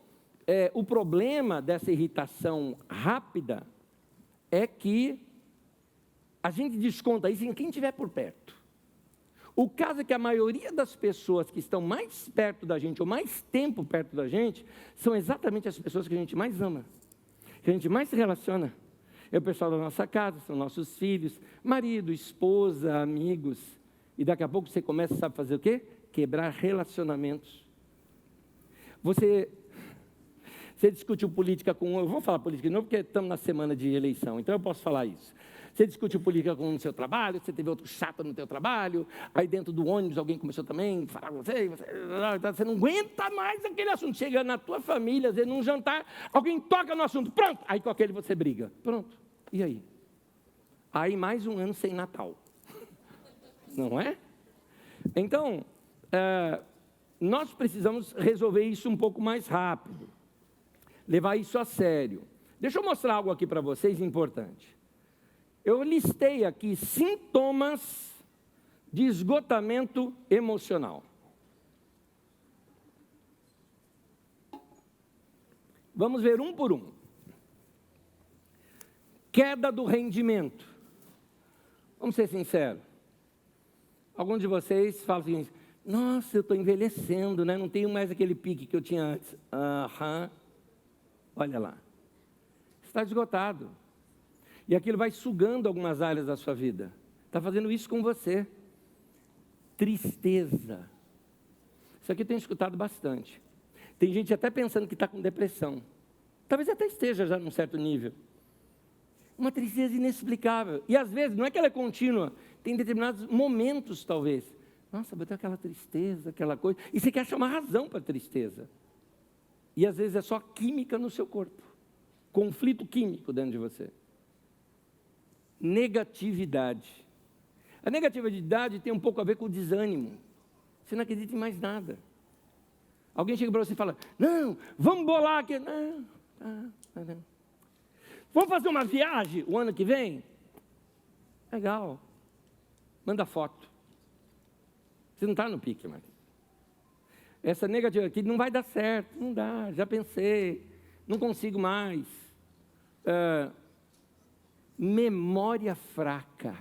o problema dessa irritação rápida é que a gente desconta isso em quem estiver por perto. O caso é que a maioria das pessoas que estão mais perto da gente, ou mais tempo perto da gente, são exatamente as pessoas que a gente mais ama, que a gente mais se relaciona. É o pessoal da nossa casa, são nossos filhos, marido, esposa, amigos. E daqui a pouco você começa, sabe fazer o quê? Quebrar relacionamentos. Você discutiu política com... Eu vou falar política de novo, porque estamos na semana de eleição, então eu posso falar isso. Você discutiu política com o seu trabalho, você teve outro chato no teu trabalho, aí dentro do ônibus alguém começou também a falar com você não aguenta mais aquele assunto. Chega na tua família, às vezes num jantar, alguém toca no assunto, pronto, aí com aquele você briga. Pronto, e aí? Aí mais um ano sem Natal. Não é? Então, nós precisamos resolver isso um pouco mais rápido, levar isso a sério. Deixa eu mostrar algo aqui para vocês importante. Eu listei aqui sintomas de esgotamento emocional. Vamos ver um por um. Queda do rendimento. Vamos ser sinceros. Alguns de vocês falam assim, nossa, eu estou envelhecendo, né? Não tenho mais aquele pique que eu tinha antes. Olha lá. Está esgotado. E aquilo vai sugando algumas áreas da sua vida. Está fazendo isso com você. Tristeza. Isso aqui eu tenho escutado bastante. Tem gente até pensando que está com depressão. Talvez até esteja já num certo nível. Uma tristeza inexplicável. E às vezes, não é que ela é contínua. Tem determinados momentos, talvez. Nossa, bateu aquela tristeza, aquela coisa. E você quer achar uma razão para a tristeza. E às vezes é só química no seu corpo. Conflito químico dentro de você. Negatividade. A negatividade tem um pouco a ver com o desânimo. Você não acredita em mais nada. Alguém chega para você e fala, não, vamos bolar aqui. Não. Vamos fazer uma viagem o ano que vem? Legal. Manda foto. Você não está no pique mais. Essa negatividade aqui não vai dar certo. Não dá, já pensei. Não consigo mais. Memória fraca.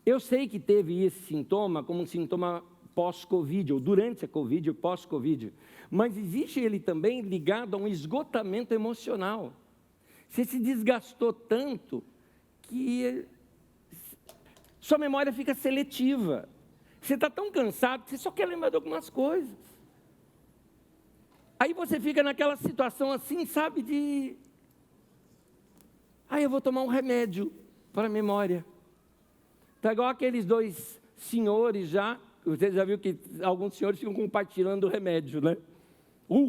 Eu sei que teve esse sintoma como um sintoma pós-Covid, ou durante a Covid, ou pós-Covid, mas existe ele também ligado a um esgotamento emocional. Você se desgastou tanto que sua memória fica seletiva. Você está tão cansado que você só quer lembrar de algumas coisas. Aí você fica naquela situação assim, sabe, de... eu vou tomar um remédio para a memória. Está igual aqueles dois senhores já, você já viu que alguns senhores ficam compartilhando o remédio, né?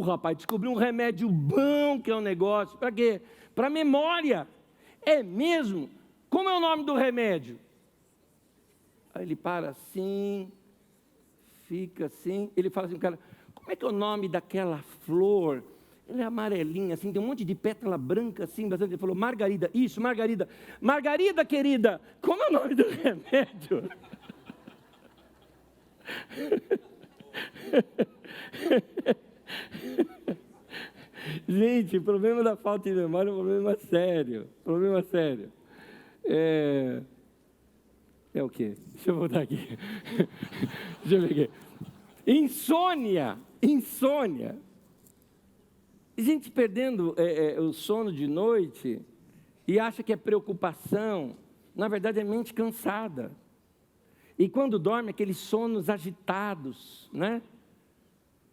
Rapaz, descobri um remédio bom que é um negócio. Para quê? Para memória. É mesmo? Como é o nome do remédio? Aí ele para assim, fica assim, ele fala assim, cara, como é que é o nome daquela flor? Ela é amarelinha, assim, tem um monte de pétala branca, assim, bastante. Ele falou, Margarida, isso, Margarida. Margarida, querida, como é o nome do remédio? Gente, o problema da falta de memória é um problema sério. Problema sério. É o quê? Deixa eu voltar aqui. Deixa eu ver aqui. Insônia. Gente perdendo o sono de noite e acha que é preocupação. Na verdade, é mente cansada. E quando dorme, aqueles sonos agitados, né?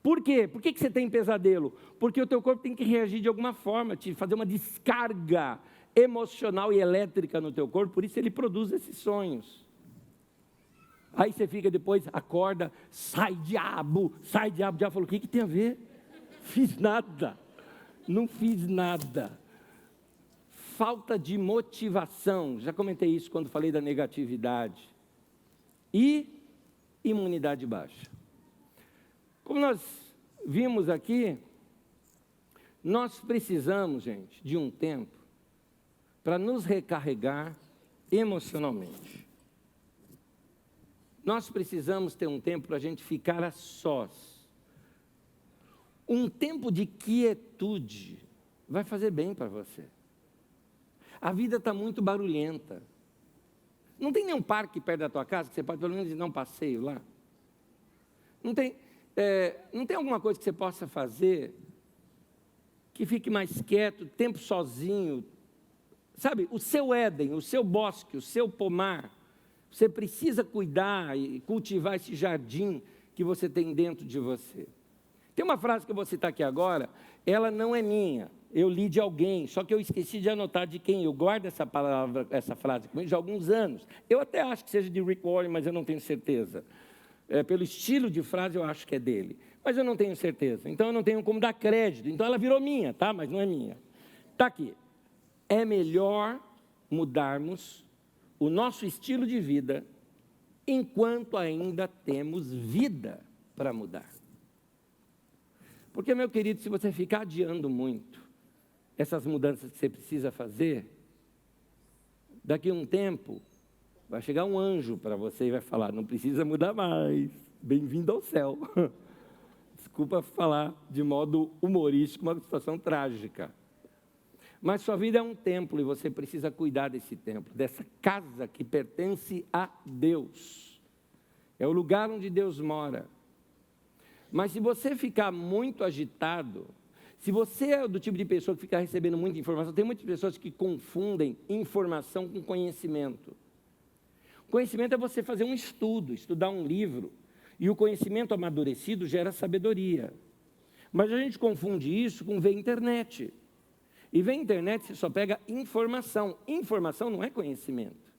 Por quê? Por que você tem pesadelo? Porque o teu corpo tem que reagir de alguma forma, te fazer uma descarga emocional e elétrica no teu corpo, por isso ele produz esses sonhos. Aí você fica depois, acorda, sai diabo. O diabo falou, o que tem a ver? Fiz nada, não fiz nada. Falta de motivação, já comentei isso quando falei da negatividade. E imunidade baixa. Como nós vimos aqui, nós precisamos, gente, de um tempo para nos recarregar emocionalmente. Nós precisamos ter um tempo para a gente ficar a sós. Um tempo de quietude vai fazer bem para você. A vida está muito barulhenta. Não tem nenhum parque perto da tua casa que você pode pelo menos dar um passeio lá? Não tem alguma coisa que você possa fazer que fique mais quieto, tempo sozinho? Sabe, o seu Éden, o seu bosque, o seu pomar, você precisa cuidar e cultivar esse jardim que você tem dentro de você. Tem uma frase que eu vou citar aqui agora, ela não é minha, eu li de alguém, só que eu esqueci de anotar de quem. Eu guardo essa palavra, essa frase comigo já há alguns anos. Eu até acho que seja de Rick Warren, mas eu não tenho certeza. Pelo estilo de frase eu acho que é dele, mas eu não tenho certeza. Então eu não tenho como dar crédito. Então ela virou minha, tá? Mas não é minha. Está aqui. É melhor mudarmos o nosso estilo de vida enquanto ainda temos vida para mudar. Porque, meu querido, se você ficar adiando muito essas mudanças que você precisa fazer, daqui a um tempo vai chegar um anjo para você e vai falar, não precisa mudar mais, bem-vindo ao céu. Desculpa falar de modo humorístico, uma situação trágica. Mas sua vida é um templo e você precisa cuidar desse templo, dessa casa que pertence a Deus. É o lugar onde Deus mora. Mas se você ficar muito agitado, se você é do tipo de pessoa que fica recebendo muita informação, tem muitas pessoas que confundem informação com conhecimento. Conhecimento é você fazer um estudo, estudar um livro, e o conhecimento amadurecido gera sabedoria. Mas a gente confunde isso com ver internet. E ver internet você só pega informação. Informação não é conhecimento.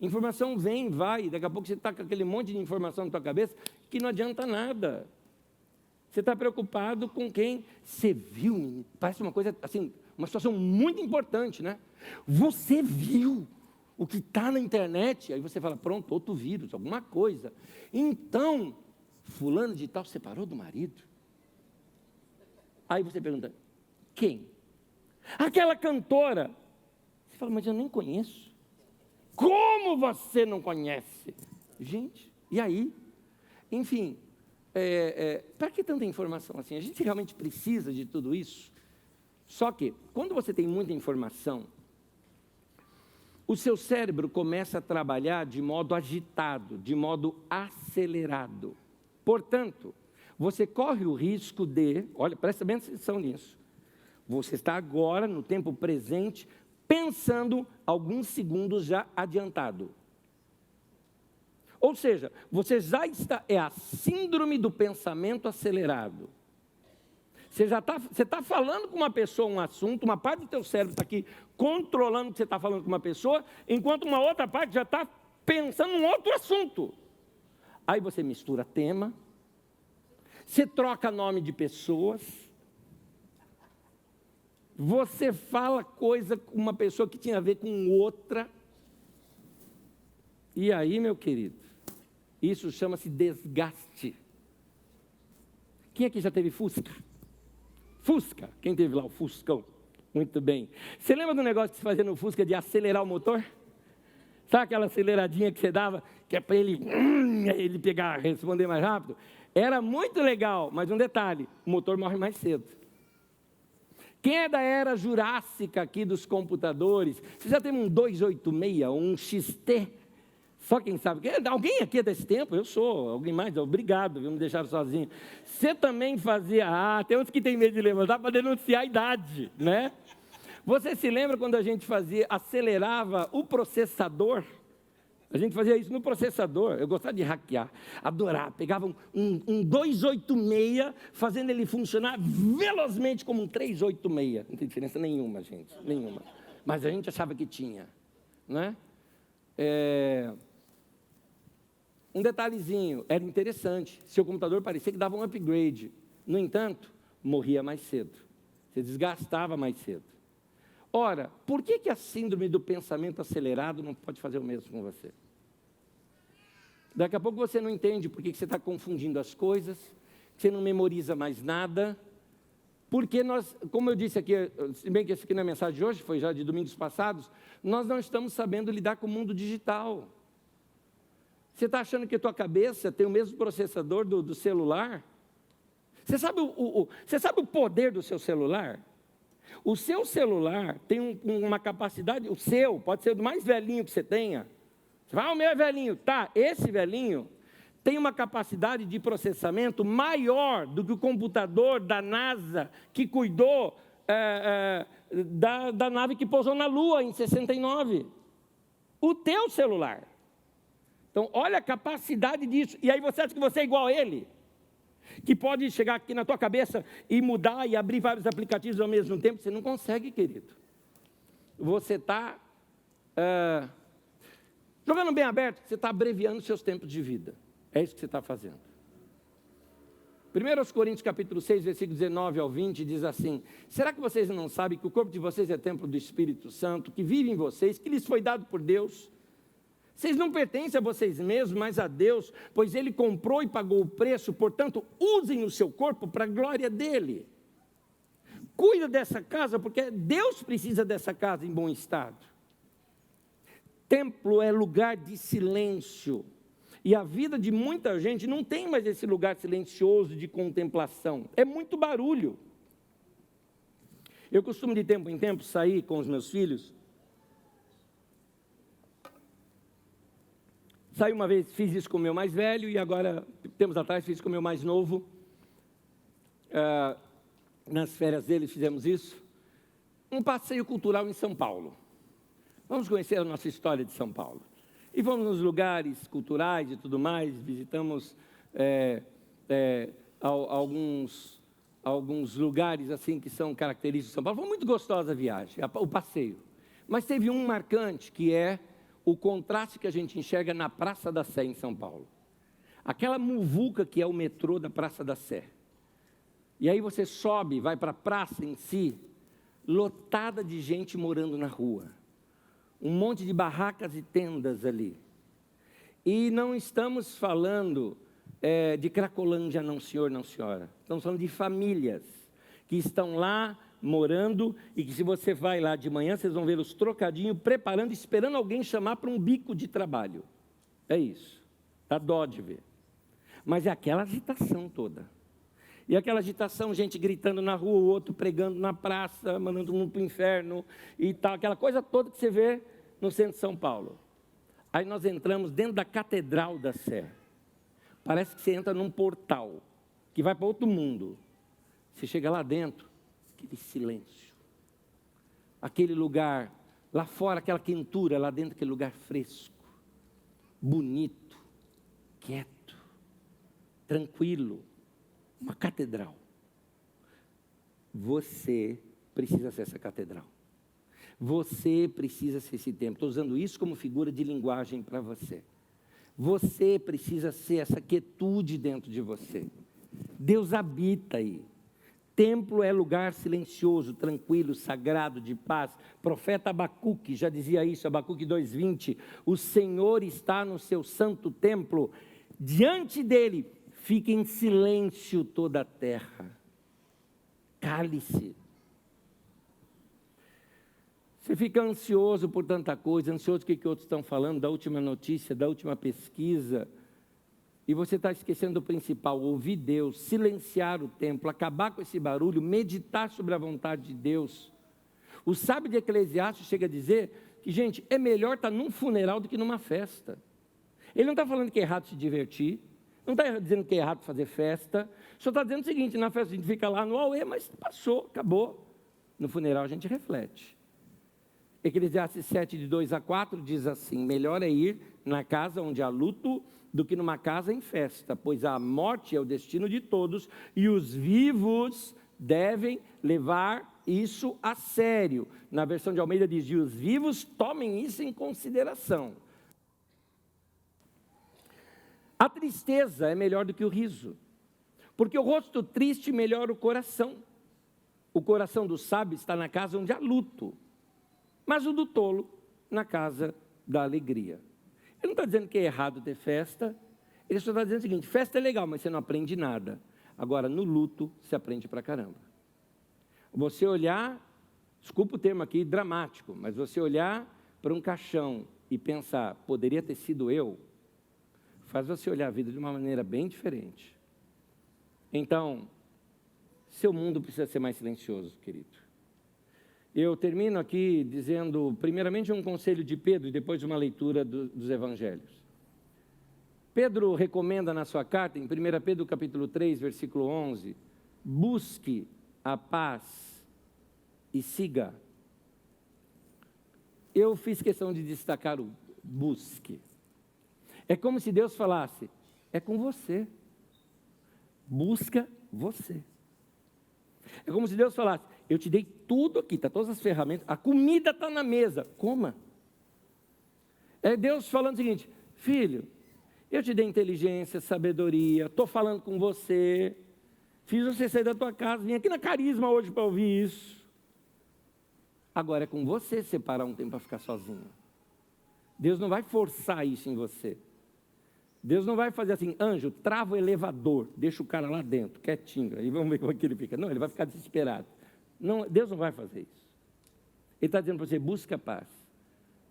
Informação vem, vai, daqui a pouco você está com aquele monte de informação na tua cabeça que não adianta nada. Você está preocupado com quem você viu, parece uma coisa assim, uma situação muito importante, né? Você viu o que está na internet, aí você fala, pronto, outro vírus, alguma coisa. Então, fulano de tal separou do marido. Aí você pergunta, quem? Aquela cantora. Você fala, mas eu nem conheço. Como você não conhece? Gente, e aí? Enfim, para que tanta informação assim? A gente realmente precisa de tudo isso? Só que, quando você tem muita informação, o seu cérebro começa a trabalhar de modo agitado, de modo acelerado. Portanto, você corre o risco de, olha, presta bem atenção nisso, você está agora, no tempo presente, pensando alguns segundos já adiantado. Ou seja, você já está, é a síndrome do pensamento acelerado. Você está falando com uma pessoa um assunto, uma parte do teu cérebro está aqui controlando o que você está falando com uma pessoa, enquanto uma outra parte já está pensando em um outro assunto. Aí você mistura tema, você troca nome de pessoas, você fala coisa com uma pessoa que tinha a ver com outra. E aí, meu querido, isso chama-se desgaste. Quem aqui já teve Fusca? Fusca, quem teve lá o Fuscão? Muito bem. Você lembra do negócio que se fazia no Fusca de acelerar o motor? Sabe aquela aceleradinha que você dava, que é para ele pegar, responder mais rápido? Era muito legal, mas um detalhe, o motor morre mais cedo. Quem é da era jurássica aqui dos computadores? Você já tem um 286, um XT? Só quem sabe. Alguém aqui é desse tempo? Eu sou. Alguém mais? Obrigado, viu? Me deixaram sozinho. Você também fazia... tem uns que tem medo de levantar para denunciar a idade, né? Você se lembra quando a gente acelerava o processador? A gente fazia isso no processador. Eu gostava de hackear, adorava. Pegava um 286, fazendo ele funcionar velozmente como um 386. Não tem diferença nenhuma, gente, nenhuma. Mas a gente achava que tinha, né? Um detalhezinho, era interessante. Seu computador parecia que dava um upgrade. No entanto, morria mais cedo. Você desgastava mais cedo. Ora, por que a síndrome do pensamento acelerado não pode fazer o mesmo com você? Daqui a pouco você não entende por que você está confundindo as coisas, você não memoriza mais nada, porque nós, como eu disse aqui, se bem que essa aqui na mensagem de hoje, foi já de domingos passados, nós não estamos sabendo lidar com o mundo digital. Você está achando que a tua cabeça tem o mesmo processador do celular? Você sabe o poder do seu celular? O seu celular tem uma capacidade, o seu, pode ser do mais velhinho que você tenha. Você fala, o meu é velhinho. Tá, esse velhinho tem uma capacidade de processamento maior do que o computador da NASA que cuidou da nave que pousou na Lua em 69. O teu celular. Então, olha a capacidade disso. E aí você acha que você é igual a ele? Que pode chegar aqui na tua cabeça e mudar e abrir vários aplicativos ao mesmo tempo? Você não consegue, querido. Você está jogando bem aberto, você está abreviando seus tempos de vida. É isso que você está fazendo. 1 Coríntios capítulo 6, versículo 19 ao 20, diz assim: será que vocês não sabem que o corpo de vocês é templo do Espírito Santo, que vive em vocês, que lhes foi dado por Deus? Vocês não pertencem a vocês mesmos, mas a Deus, pois Ele comprou e pagou o preço, portanto, usem o seu corpo para a glória dEle. Cuida dessa casa, porque Deus precisa dessa casa em bom estado. Templo é lugar de silêncio, e a vida de muita gente não tem mais esse lugar silencioso de contemplação, é muito barulho. Eu costumo de tempo em tempo sair com os meus filhos. Saí uma vez, fiz isso com o meu mais velho, e agora, tempos atrás, fiz com o meu mais novo. Nas férias deles fizemos isso. Um passeio cultural em São Paulo. Vamos conhecer a nossa história de São Paulo. E vamos nos lugares culturais e tudo mais, visitamos alguns lugares assim que são característicos de São Paulo. Foi muito gostosa a viagem, o passeio. Mas teve um marcante, que é o contraste que a gente enxerga na Praça da Sé, em São Paulo. Aquela muvuca que é o metrô da Praça da Sé. E aí você sobe, vai para a praça em si, lotada de gente morando na rua. Um monte de barracas e tendas ali. E não estamos falando de Cracolândia, não senhor, não senhora. Estamos falando de famílias que estão lá morando, e que se você vai lá de manhã, vocês vão ver os trocadinhos preparando, esperando alguém chamar para um bico de trabalho. É isso. Dá dó de ver. Mas é aquela agitação toda. E aquela agitação, gente gritando na rua, o outro pregando na praça, mandando um para o inferno e tal, aquela coisa toda que você vê no centro de São Paulo. Aí nós entramos dentro da Catedral da Sé. Parece que você entra num portal que vai para outro mundo. Você chega lá dentro, aquele silêncio, aquele lugar, lá fora aquela quentura, lá dentro aquele lugar fresco, bonito, quieto, tranquilo, uma catedral. Você precisa ser essa catedral. Você precisa ser esse templo. Estou usando isso como figura de linguagem para você. Você precisa ser essa quietude dentro de você. Deus habita aí. Templo é lugar silencioso, tranquilo, sagrado, de paz. Profeta Abacuque já dizia isso, Abacuque 2:20. O Senhor está no seu santo templo, diante dele fica em silêncio toda a terra. Cale-se. Você fica ansioso por tanta coisa, ansioso do que outros estão falando, da última notícia, da última pesquisa. e você está esquecendo o principal: ouvir Deus, silenciar o templo, acabar com esse barulho, meditar sobre a vontade de Deus. O sábio de Eclesiastes chega a dizer que, gente, é melhor estar num funeral do que numa festa. Ele não está falando que é errado se divertir, não está dizendo que é errado fazer festa, só está dizendo o seguinte: na festa a gente fica lá no auê, mas passou, acabou. No funeral a gente reflete. Eclesiastes 7, de 2 a 4, diz assim: melhor é ir na casa onde há luto do que numa casa em festa, pois a morte é o destino de todos, e os vivos devem levar isso a sério. Na versão de Almeida diz: e os vivos tomem isso em consideração. A tristeza é melhor do que o riso, porque o rosto triste melhora o coração. O coração do sábio está na casa onde há luto, mas o do tolo na casa da alegria. Ele não está dizendo que é errado ter festa, ele só está dizendo o seguinte: festa é legal, mas você não aprende nada. Agora, no luto, você aprende pra caramba. Você olhar, desculpa o termo aqui, dramático, mas você olhar para um caixão e pensar, poderia ter sido eu, faz você olhar a vida de uma maneira bem diferente. Então, seu mundo precisa ser mais silencioso, querido. Eu termino aqui dizendo, primeiramente, um conselho de Pedro e depois uma leitura dos evangelhos. Pedro recomenda na sua carta, em 1 Pedro capítulo 3, versículo 11, busque a paz e siga. Eu fiz questão de destacar o busque. É como se Deus falasse: é com você, busca você. É como se Deus falasse: eu te dei tudo aqui, está todas as ferramentas, a comida está na mesa, coma. É Deus falando o seguinte: filho, eu te dei inteligência, sabedoria, estou falando com você, fiz você sair da tua casa, vim aqui na Carisma hoje para ouvir isso. Agora é com você separar um tempo para ficar sozinho. Deus não vai forçar isso em você. Deus não vai fazer assim: anjo, trava o elevador, deixa o cara lá dentro, quietinho, aí vamos ver como é que ele fica. Não, ele vai ficar desesperado. Não, Deus não vai fazer isso. Ele está dizendo para você: busca a paz.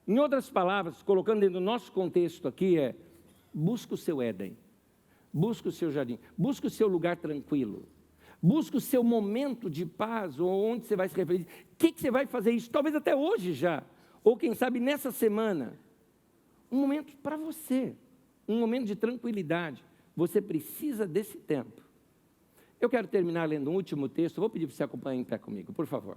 Em outras palavras, colocando dentro do nosso contexto aqui, busca o seu Éden, busca o seu jardim, busca o seu lugar tranquilo, busca o seu momento de paz, ou onde você vai se referir. O que você vai fazer isso? Talvez até hoje já, ou quem sabe nessa semana. Um momento para você, um momento de tranquilidade. Você precisa desse tempo. Eu quero terminar lendo um último texto, vou pedir para você acompanhar em pé comigo, por favor.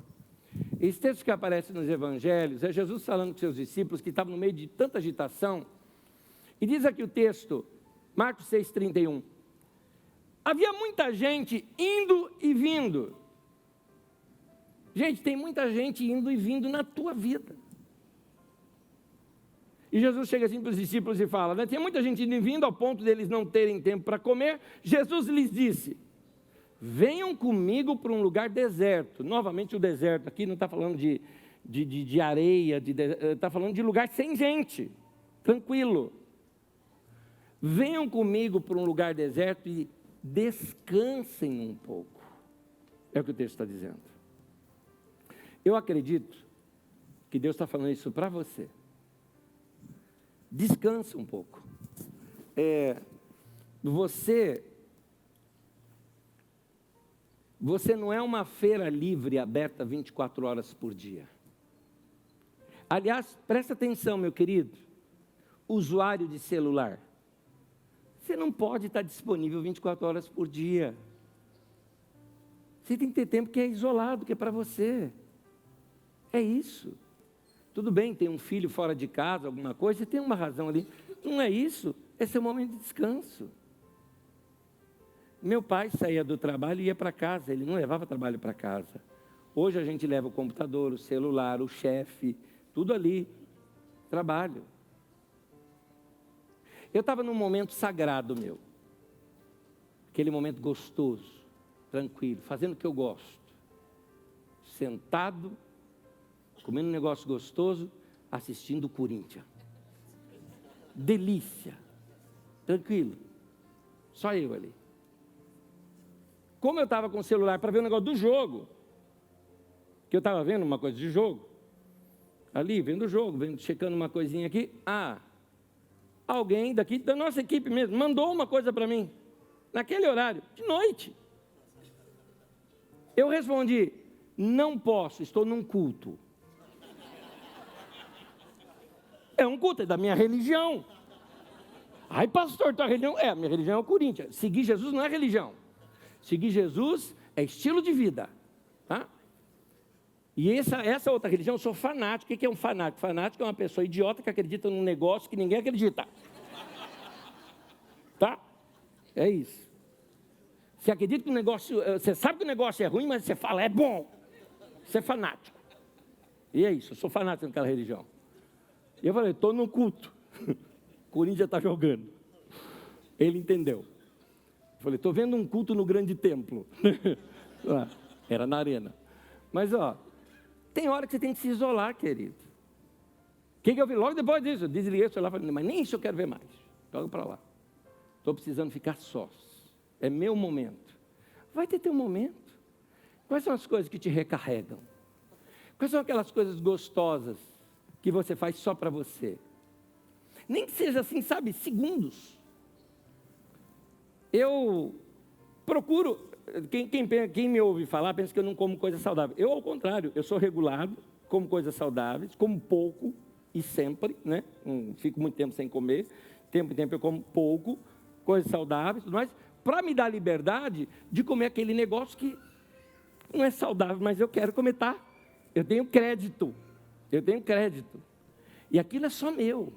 Esse texto que aparece nos evangelhos é Jesus falando com seus discípulos que estavam no meio de tanta agitação. E diz aqui o texto, Marcos 6,31. Havia muita gente indo e vindo. Gente, tem muita gente indo e vindo na tua vida. E Jesus chega assim para os discípulos e fala, né? Tem muita gente indo e vindo ao ponto deles não terem tempo para comer. Jesus lhes disse: venham comigo para um lugar deserto. Novamente o deserto aqui não está falando de areia, está falando de lugar sem gente, tranquilo. Venham comigo para um lugar deserto e descansem um pouco. É o que o texto está dizendo. Eu acredito que Deus está falando isso para você. Descansa um pouco. Você não é uma feira livre aberta 24 horas por dia. Aliás, presta atenção, meu querido, usuário de celular. Você não pode estar disponível 24 horas por dia. Você tem que ter tempo que é isolado, que é para você. É isso. Tudo bem, tem um filho fora de casa, alguma coisa, você tem uma razão ali. Não é isso, é seu momento de descanso. Meu pai saía do trabalho e ia para casa, ele não levava trabalho para casa. Hoje a gente leva o computador, o celular, o chefe, tudo ali, trabalho. Eu estava num momento sagrado meu, aquele momento gostoso, tranquilo, fazendo o que eu gosto, sentado, comendo um negócio gostoso, assistindo o Corinthians. Delícia, tranquilo, só eu ali. Como eu estava com o celular para ver o negócio do jogo, que eu estava vendo uma coisa de jogo, ali, vendo o jogo, checando uma coisinha aqui, alguém daqui, da nossa equipe mesmo, mandou uma coisa para mim, naquele horário, de noite. Eu respondi, não posso, estou num culto. É um culto, é da minha religião. Ai, pastor, tua religião? É, a minha religião é o Corinthians. Seguir Jesus não é religião. Seguir Jesus é estilo de vida, tá? E essa outra religião, eu sou fanático. O que é um fanático? Fanático é uma pessoa idiota que acredita num negócio que ninguém acredita. Tá? É isso. Você acredita que o negócio, você sabe que o negócio é ruim, mas você fala, é bom. Você é fanático. E é isso, eu sou fanático naquela religião. E eu falei, estou no culto. O Corinthians está jogando. Ele entendeu. Eu falei, estou vendo um culto no grande templo. Era na arena. Mas, ó, tem hora que você tem que se isolar, querido. O que eu vi? Logo depois disso, eu desliguei o celular e falei, mas nem isso eu quero ver mais. Joga para lá. Estou precisando ficar sós. É meu momento. Vai ter teu momento. Quais são as coisas que te recarregam? Quais são aquelas coisas gostosas que você faz só para você? Nem que seja assim, sabe, segundos. Eu procuro, quem me ouve falar pensa que eu não como coisa saudável. Eu, ao contrário, eu sou regulado, como coisas saudáveis, como pouco e sempre, né? Não fico muito tempo sem comer. Tempo em tempo eu como pouco, coisas saudáveis, mas para me dar liberdade de comer aquele negócio que não é saudável, mas eu quero comer, tá? Eu tenho crédito. E aquilo é só meu.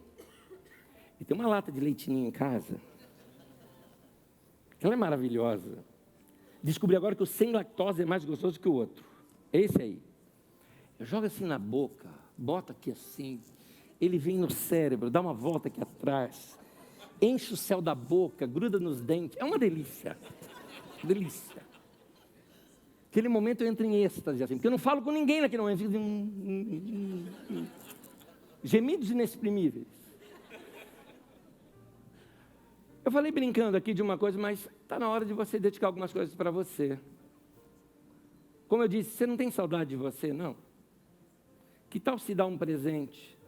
E tem uma lata de leitinho em casa. Ela é maravilhosa. Descobri agora que o sem lactose é mais gostoso que o outro. É esse aí. Eu jogo assim na boca, boto aqui assim. Ele vem no cérebro, dá uma volta aqui atrás. Enche o céu da boca, gruda nos dentes. É uma delícia. Delícia. Aquele momento eu entro em êxtase, assim, porque eu não falo com ninguém naquele momento. Gemidos inexprimíveis. Eu falei brincando aqui de uma coisa, mas está na hora de você dedicar algumas coisas para você. Como eu disse, você não tem saudade de você, não? Que tal se dar um presente?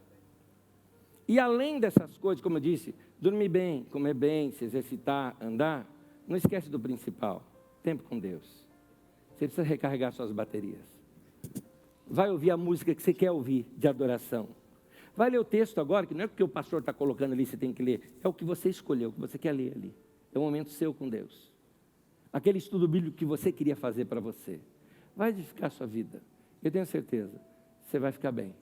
E além dessas coisas, como eu disse, dormir bem, comer bem, se exercitar, andar, não esquece do principal, tempo com Deus. Você precisa recarregar suas baterias. Vai ouvir a música que você quer ouvir, de adoração. Vai ler o texto agora, que não é porque o pastor está colocando ali, você tem que ler. É o que você escolheu, o que você quer ler ali. É um momento seu com Deus. Aquele estudo bíblico que você queria fazer para você. Vai edificar a sua vida. Eu tenho certeza, você vai ficar bem.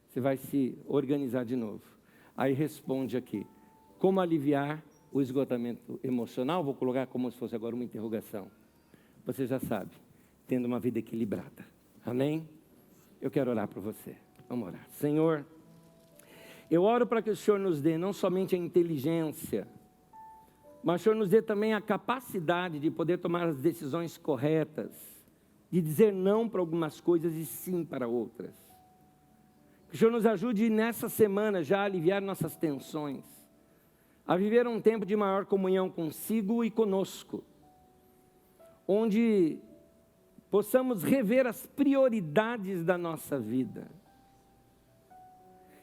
Você vai se organizar de novo. Aí responde aqui. Como aliviar o esgotamento emocional? Vou colocar como se fosse agora uma interrogação. Você já sabe, tendo uma vida equilibrada. Amém? Eu quero orar por você. Vamos orar. Senhor, eu oro para que o Senhor nos dê não somente a inteligência, mas o Senhor nos dê também a capacidade de poder tomar as decisões corretas, de dizer não para algumas coisas e sim para outras. Que o Senhor nos ajude nessa semana já a aliviar nossas tensões, a viver um tempo de maior comunhão consigo e conosco, onde possamos rever as prioridades da nossa vida.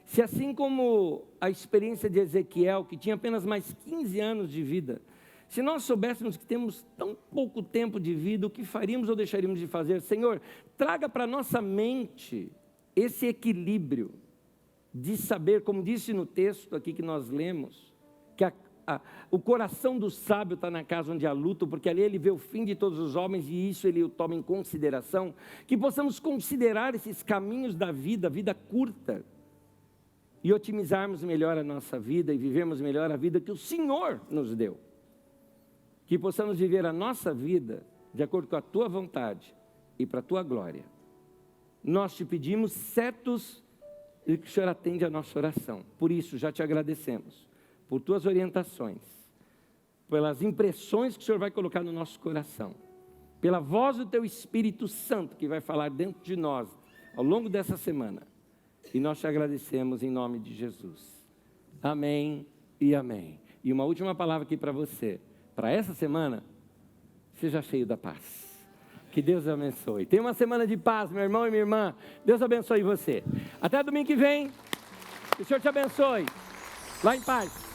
Se assim como a experiência de Ezequiel, que tinha apenas mais 15 anos de vida, se nós soubéssemos que temos tão pouco tempo de vida, o que faríamos ou deixaríamos de fazer? Senhor, traga para nossa mente esse equilíbrio de saber, como disse no texto aqui que nós lemos, que o coração do sábio está na casa onde há luto, porque ali ele vê o fim de todos os homens e isso ele o toma em consideração, que possamos considerar esses caminhos da vida, vida curta, e otimizarmos melhor a nossa vida e vivermos melhor a vida que o Senhor nos deu. Que possamos viver a nossa vida de acordo com a Tua vontade e para a Tua glória. Nós te pedimos certos e que o Senhor atende a nossa oração. Por isso, já te agradecemos, por Tuas orientações, pelas impressões que o Senhor vai colocar no nosso coração, pela voz do Teu Espírito Santo que vai falar dentro de nós ao longo dessa semana. E nós te agradecemos em nome de Jesus. Amém e amém. E uma última palavra aqui para você. Para essa semana, seja cheio da paz. Que Deus abençoe. Tenha uma semana de paz, meu irmão e minha irmã. Deus abençoe você. Até domingo que vem. Que o Senhor te abençoe. Lá em paz.